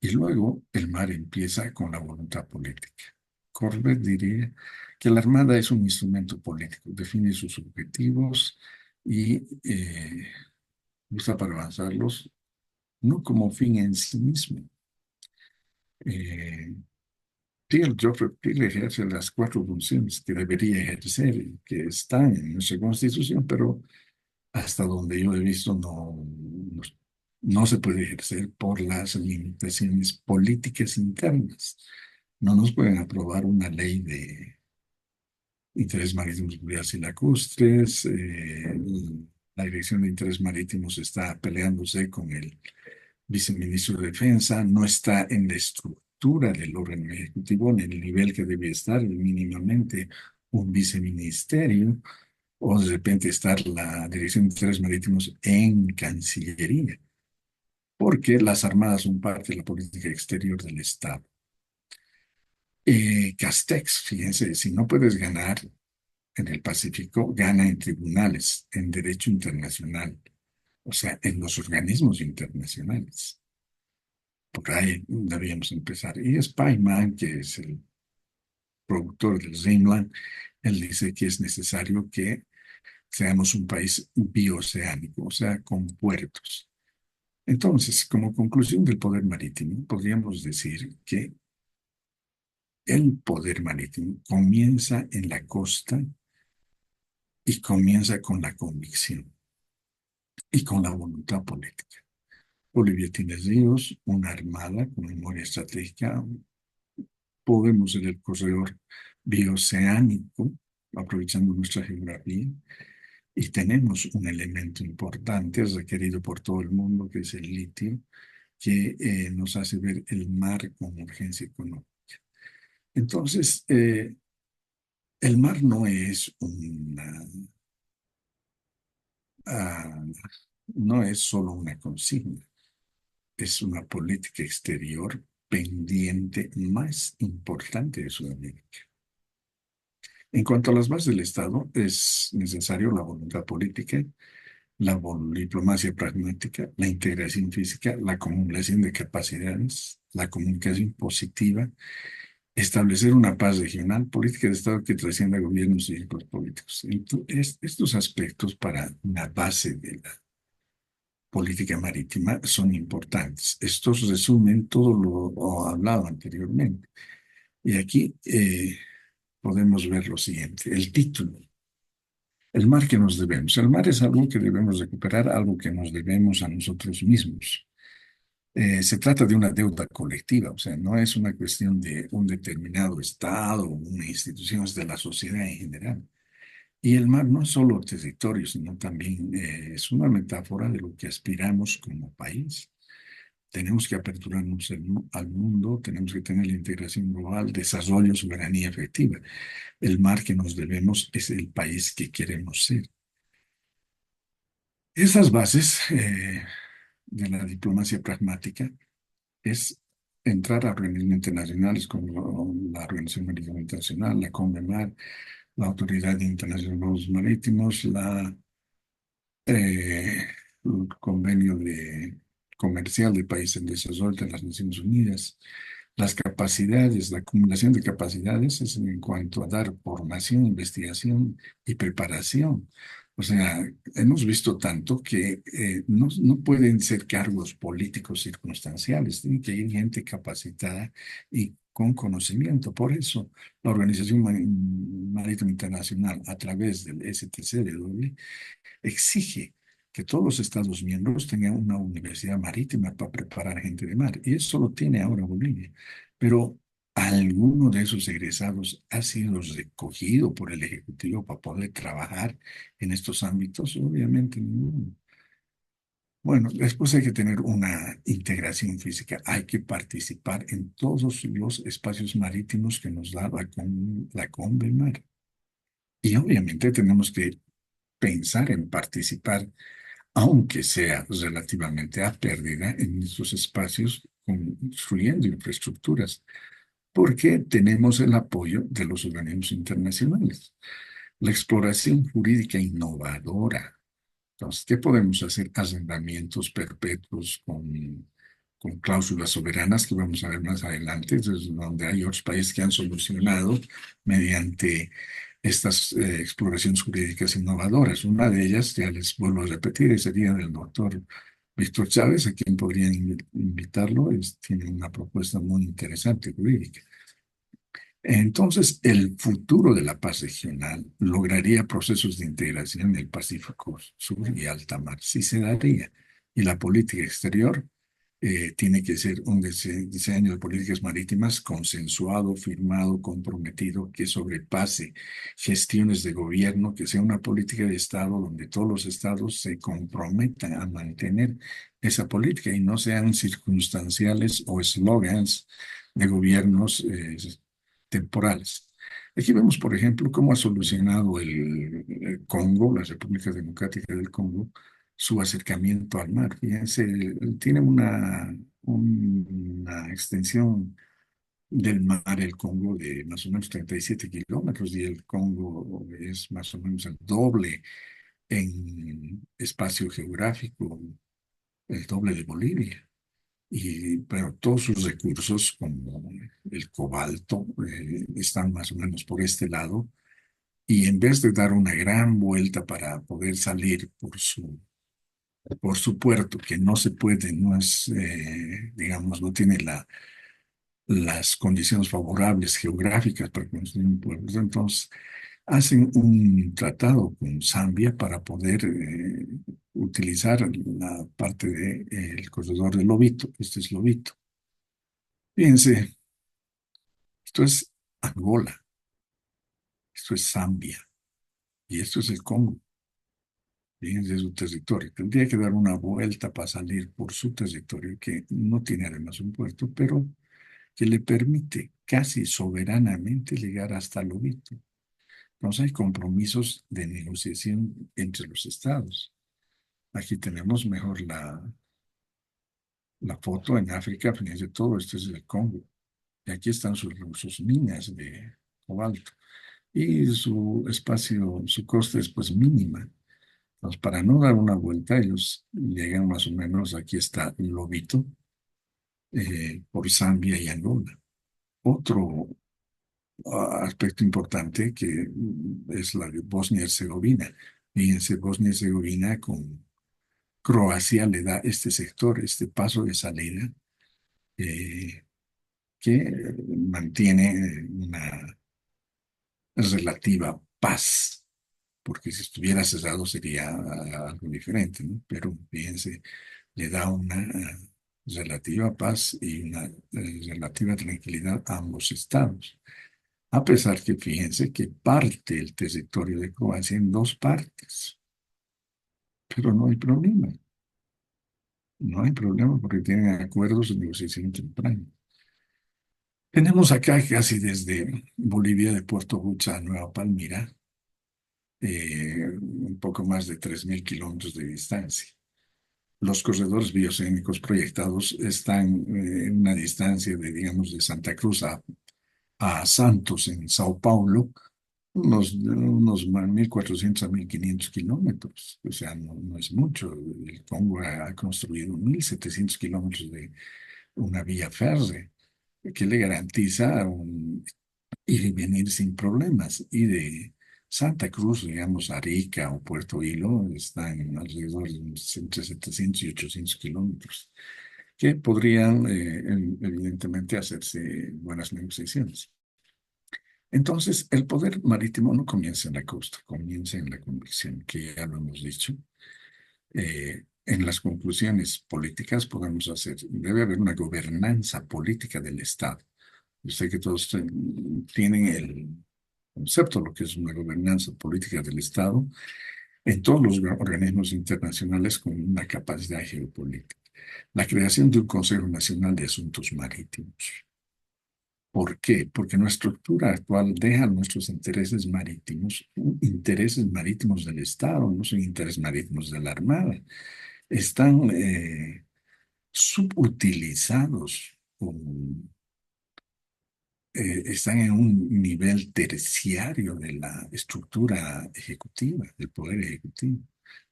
y luego el mar empieza con la voluntad política. Corbett diría que la armada es un instrumento político, define sus objetivos y usa para avanzarlos, no como fin en sí mismo. Eh, Geoffrey Peel ejerce las cuatro funciones que debería ejercer y que están en nuestra Constitución, pero hasta donde yo he visto no se puede ejercer por las limitaciones políticas internas. No nos pueden aprobar una ley de interés marítimos fluviales y lacustres. La Dirección de Interés Marítimos está peleándose con el viceministro de Defensa, no está en la estructura del órgano ejecutivo en el nivel que debe estar, mínimamente un viceministerio, o de repente estar la Dirección de Intereses Marítimos en Cancillería, porque las armadas son parte de la política exterior del Estado. Castex, fíjense, si no puedes ganar en el Pacífico, gana en tribunales, en derecho internacional, o sea, en los organismos internacionales. Por ahí debíamos empezar. Y Spyman, que es el productor del Rimland, él dice que es necesario que seamos un país bioceánico, o sea, con puertos. Entonces, como conclusión del poder marítimo, podríamos decir que el poder marítimo comienza en la costa y comienza con la convicción y con la voluntad política. Bolivia tiene ríos, una armada con memoria estratégica. Podemos ser el corredor bioceánico aprovechando nuestra geografía. Y tenemos un elemento importante requerido por todo el mundo, que es el litio, que nos hace ver el mar como urgencia económica. Entonces, el mar ah, no es solo una consigna, es una política exterior pendiente más importante de Sudamérica. En cuanto a las bases del Estado, es necesario la voluntad política, la diplomacia pragmática, la integración física, la acumulación de capacidades, la comunicación positiva, establecer una paz regional, política de Estado que trascienda gobiernos y grupos políticos. Estos aspectos para una base de la política marítima son importantes. Estos resumen todo lo hablado anteriormente. Y aquí podemos ver lo siguiente, el título. El mar que nos debemos. El mar es algo que debemos recuperar, algo que nos debemos a nosotros mismos. Se trata de una deuda colectiva, o sea, no es una cuestión de un determinado estado o una institución, es de la sociedad en general. Y el mar no es solo territorio, sino también es una metáfora de lo que aspiramos como país. Tenemos que aperturarnos al mundo, tenemos que tener la integración global, desarrollo, soberanía efectiva. El mar que nos debemos es el país que queremos ser. Esas bases de la diplomacia pragmática es entrar a organismos internacionales como la Organización Marítima Internacional, la CONMEMAR, la Autoridad Internacional de los Marítimos, el Convenio Comercial de Países en Desarrollo de las Naciones Unidas. Las capacidades, la acumulación de capacidades es en cuanto a dar formación, investigación y preparación. O sea, hemos visto tanto que no pueden ser cargos políticos circunstanciales, tiene que ir gente capacitada y con conocimiento. Por eso, la Organización Marítima Internacional, a través del STCW, exige que todos los Estados miembros tengan una universidad marítima para preparar gente de mar. Y eso lo tiene ahora Bolivia. Pero ¿alguno de esos egresados ha sido recogido por el Ejecutivo para poder trabajar en estos ámbitos? Obviamente ninguno. Bueno, después hay que tener una integración física. Hay que participar en todos los espacios marítimos que nos da la CONVEMAR. Y obviamente tenemos que pensar en participar, aunque sea relativamente a pérdida, en esos espacios construyendo infraestructuras, porque tenemos el apoyo de los organismos internacionales. La exploración jurídica innovadora. Entonces, ¿qué podemos hacer? Arrendamientos perpetuos con cláusulas soberanas que vamos a ver más adelante, desde donde hay otros países que han solucionado mediante estas exploraciones jurídicas innovadoras. Una de ellas, ya les vuelvo a repetir, sería del doctor Víctor Chávez, a quien podrían invitarlo, tiene una propuesta muy interesante jurídica. Entonces, el futuro de la paz regional lograría procesos de integración en el Pacífico Sur y alta mar, sí se daría. Y la política exterior tiene que ser un diseño de políticas marítimas consensuado, firmado, comprometido, que sobrepase gestiones de gobierno, que sea una política de Estado donde todos los estados se comprometan a mantener esa política y no sean circunstanciales o eslogans de gobiernos temporales. Aquí vemos, por ejemplo, cómo ha solucionado el Congo, la República Democrática del Congo, su acercamiento al mar. Fíjense, tiene una extensión del mar, el Congo, de más o menos 37 kilómetros y el Congo es más o menos el doble en espacio geográfico, el doble de Bolivia. Pero todos sus recursos, como el cobalto, están más o menos por este lado. Y en vez de dar una gran vuelta para poder salir por su puerto, que no se puede, no es, digamos, no tiene las condiciones favorables geográficas para construir un puerto, entonces hacen un tratado con Zambia para poder utilizar la parte del corredor de Lobito. Este es Lobito. Fíjense, esto es Angola. Esto es Zambia y esto es el Congo. Fíjense su territorio. Tendría que dar una vuelta para salir por su territorio, que no tiene además un puerto, pero que le permite casi soberanamente llegar hasta Lobito. Entonces hay compromisos de negociación entre los estados. Aquí tenemos mejor la foto en África, fíjense, todo esto es el Congo. Y aquí están sus minas de cobalto. Y su espacio, su coste es pues mínima. Entonces, para no dar una vuelta, ellos llegan más o menos, aquí está Lobito, por Zambia y Angola. Otro aspecto importante que es la de Bosnia-Herzegovina. Fíjense, Bosnia-Herzegovina con Croacia le da este sector, este paso de salida, eh, que mantiene una relativa paz, porque si estuviera cerrado sería algo diferente, ¿no? Pero fíjense, le da una relativa paz y una relativa tranquilidad a ambos estados. A pesar que fíjense que parte el territorio de Croacia en dos partes, pero no hay problema. No hay problema porque tienen acuerdos de negociación temprana. Tenemos acá casi desde Bolivia, de Puerto Bucha a Nueva Palmira, un poco más de 3.000 kilómetros de distancia. Los corredores bioceánicos proyectados están en una distancia de, digamos, de Santa Cruz a Santos, en Sao Paulo, unos 1.400 a 1.500 kilómetros. O sea, no es mucho. El Congo ha construido 1.700 kilómetros de una vía férrea que le garantiza un ir y venir sin problemas. Y de Santa Cruz, digamos, Arica o Puerto Hilo, están alrededor de entre 700 y 800 kilómetros, que podrían, evidentemente, hacerse buenas negociaciones. Entonces, el poder marítimo no comienza en la costa, comienza en la convicción, que ya lo hemos dicho. En las conclusiones políticas podemos hacer, debe haber una gobernanza política del Estado. Yo sé que todos tienen el concepto de lo que es una gobernanza política del Estado en todos los organismos internacionales con una capacidad geopolítica. La creación de un Consejo Nacional de Asuntos Marítimos. ¿Por qué? Porque nuestra estructura actual deja nuestros intereses marítimos del Estado, no son intereses marítimos de la Armada. Están subutilizados, están en un nivel terciario de la estructura ejecutiva, del poder ejecutivo.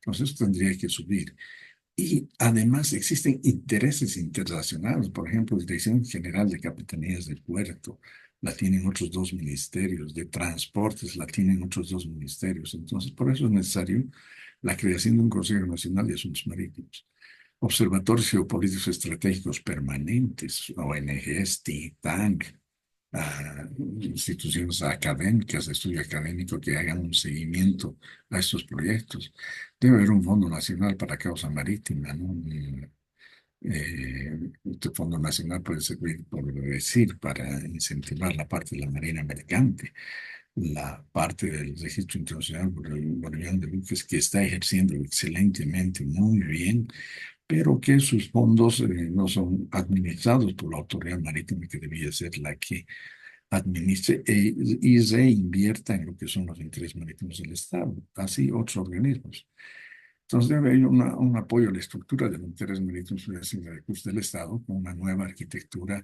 Entonces, esto tendría que subir. Y además existen intereses internacionales, por ejemplo, Dirección General de Capitanías del Puerto, la tienen otros dos ministerios, de Transportes la tienen otros dos ministerios. Entonces, por eso es necesario la creación de un Consejo Nacional de Asuntos Marítimos. Observatorios geopolíticos estratégicos permanentes, ONGs, think tank, instituciones académicas de estudio académico que hagan un seguimiento a estos proyectos. Debe haber un Fondo Nacional para Causa Marítima, ¿no? Este Fondo Nacional puede servir, por decir, para incentivar la parte de la marina mercante, la parte del Registro Internacional Boliviano de Buques, que está ejerciendo excelentemente, muy bien, pero que sus fondos no son administrados por la autoridad marítima, que debía ser la que administre y reinvierta en lo que son los intereses marítimos del Estado, así otros organismos. Entonces debe haber un apoyo a la estructura del interés marítimo y de recursos del Estado con una nueva arquitectura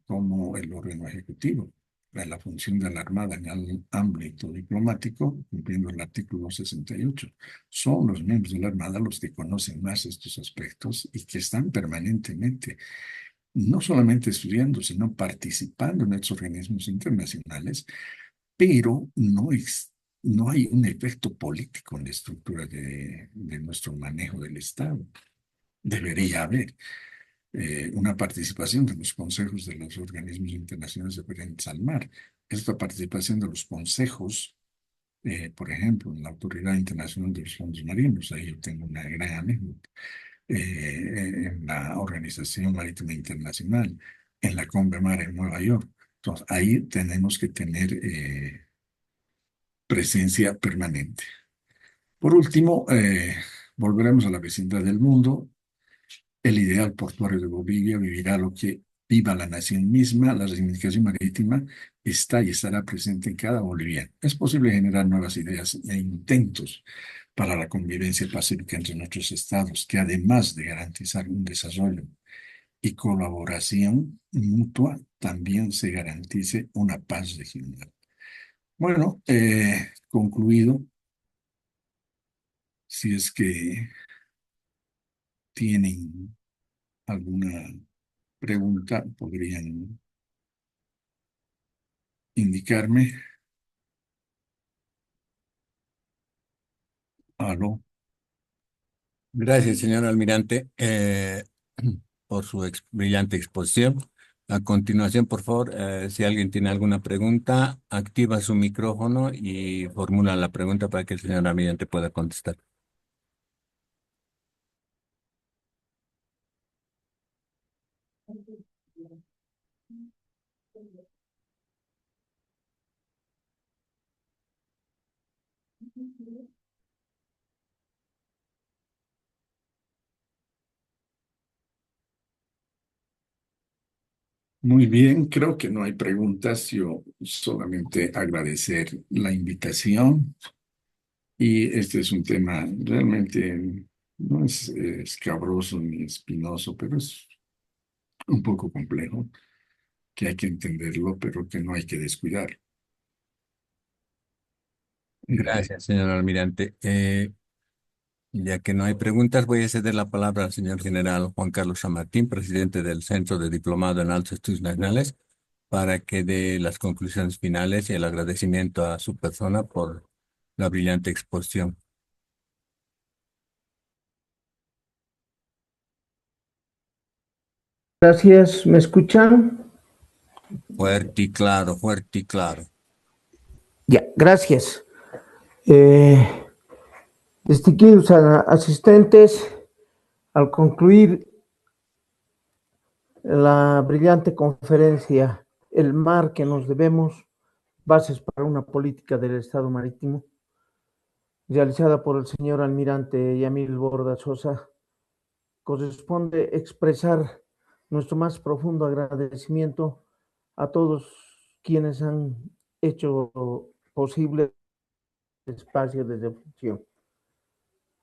como el órgano ejecutivo. La función de la Armada en el ámbito diplomático, cumpliendo el artículo 68. Son los miembros de la Armada los que conocen más estos aspectos y que están permanentemente no solamente estudiando, sino participando en estos organismos internacionales, pero no hay un efecto político en la estructura de nuestro manejo del Estado. Debería haber una participación de los consejos de los organismos internacionales referentes al mar. Esta participación de los consejos, por ejemplo, en la Autoridad Internacional de los Fondos Marinos, ahí yo tengo una gran anécdota, en la Organización Marítima Internacional, en la CONVEMAR en Nueva York, Entonces, ahí tenemos que tener presencia permanente. Por último, volveremos a la vecindad del mundo. El ideal portuario de Bolivia vivirá lo que viva la nación misma. La reivindicación marítima está y estará presente en cada boliviano. Es posible generar nuevas ideas e intentos para la convivencia pacífica entre nuestros estados, que además de garantizar un desarrollo y colaboración mutua, también se garantice una paz regional. Bueno, concluido, si es que tienen alguna pregunta, podrían indicarme. Aló. Gracias, señor almirante, por su brillante exposición. A continuación, por favor, si alguien tiene alguna pregunta, activa su micrófono y formula la pregunta para que el señor almirante pueda contestar. Muy bien, creo que no hay preguntas. Yo solamente agradecer la invitación y este es un tema realmente no es escabroso ni espinoso, pero es un poco complejo, que hay que entenderlo, pero que no hay que descuidar. Eh, Gracias, señor almirante. Ya que no hay preguntas, voy a ceder la palabra al señor general Juan Carlos San Martín, presidente del Centro de Diplomado en Altos Estudios Nacionales, para que dé las conclusiones finales y el agradecimiento a su persona por la brillante exposición. Gracias, ¿me escuchan? Fuerte y claro, fuerte y claro. Ya, gracias. Distinguidos asistentes, al concluir la brillante conferencia El mar que nos debemos, bases para una política del Estado marítimo, realizada por el señor almirante Yamil Borda Sosa, corresponde expresar nuestro más profundo agradecimiento a todos quienes han hecho posible el espacio de reflexión.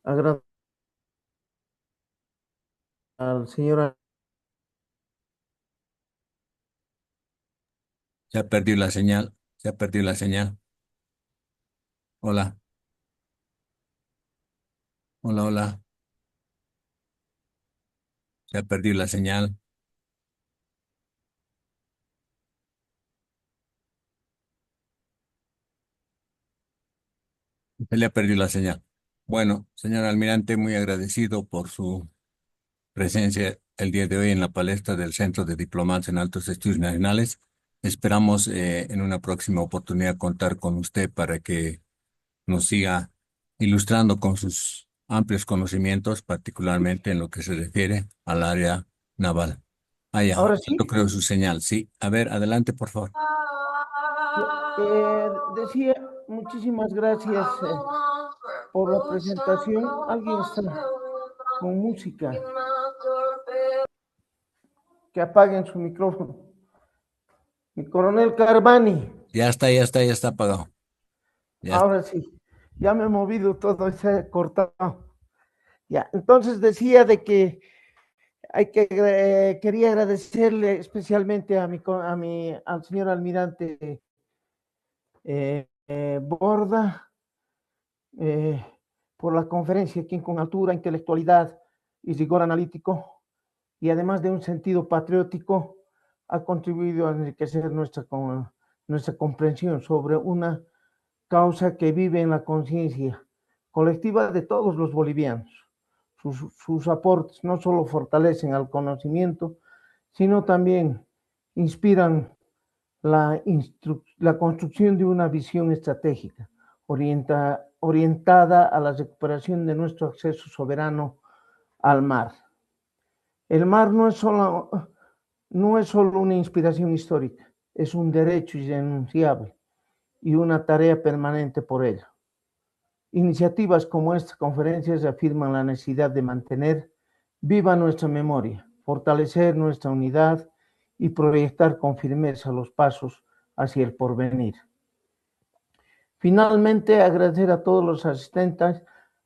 Agradezco al señor. Se ha perdido la señal, se ha perdido la señal. Hola, hola, hola. Se ha perdido la señal. Se le ha perdido la señal. Bueno, señor almirante, muy agradecido por su presencia el día de hoy en la palestra del Centro de Diplomados en Altos Estudios Nacionales. Esperamos en una próxima oportunidad contar con usted para que nos siga ilustrando con sus amplios conocimientos, particularmente en lo que se refiere al área naval. Ah, ya, Ahora sí, yo creo su señal. Sí, a ver, adelante, por favor. decía, muchísimas gracias por la presentación. Alguien está con música, que apaguen su micrófono. Mi coronel Carbani, Ya está, ya está, ya está apagado. Ya está. ahora sí, ya me he movido todo, se ha cortado. Ya, entonces decía de que quería agradecerle especialmente al señor almirante Borda, eh, por la conferencia, quien con altura, intelectualidad y rigor analítico, y además de un sentido patriótico, ha contribuido a enriquecer nuestra comprensión sobre una causa que vive en la conciencia colectiva de todos los bolivianos. Sus aportes no solo fortalecen al conocimiento, sino también inspiran la construcción de una visión estratégica orientada a la recuperación de nuestro acceso soberano al mar. El mar no es solo una inspiración histórica, es un derecho irrenunciable y una tarea permanente por ello. Iniciativas como esta conferencia afirman la necesidad de mantener viva nuestra memoria, fortalecer nuestra unidad y proyectar con firmeza los pasos hacia el porvenir. Finalmente, agradecer a todos los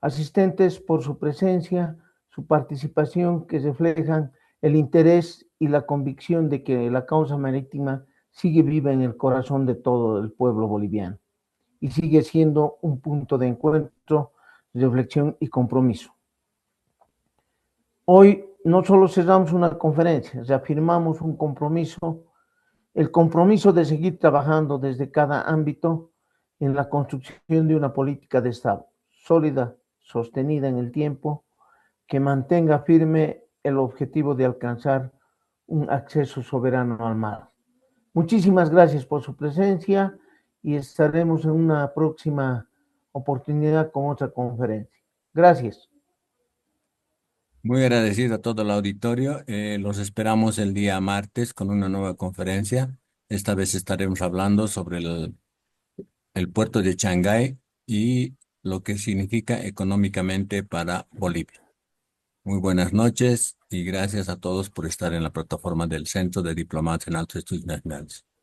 asistentes por su presencia, su participación, que reflejan el interés y la convicción de que la causa marítima sigue viva en el corazón de todo el pueblo boliviano y sigue siendo un punto de encuentro, reflexión y compromiso. Hoy no solo cerramos una conferencia, reafirmamos un compromiso, el compromiso de seguir trabajando desde cada ámbito en la construcción de una política de Estado sólida, sostenida en el tiempo, que mantenga firme el objetivo de alcanzar un acceso soberano al mar. Muchísimas gracias por su presencia y estaremos en una próxima oportunidad con otra conferencia. Gracias. Muy agradecido a todo el auditorio. Los esperamos el día martes con una nueva conferencia. Esta vez estaremos hablando sobre el puerto de Shanghái y lo que significa económicamente para Bolivia. Muy buenas noches y gracias a todos por estar en la plataforma del Centro de Diplomacia en Altos Estudios Nacionales.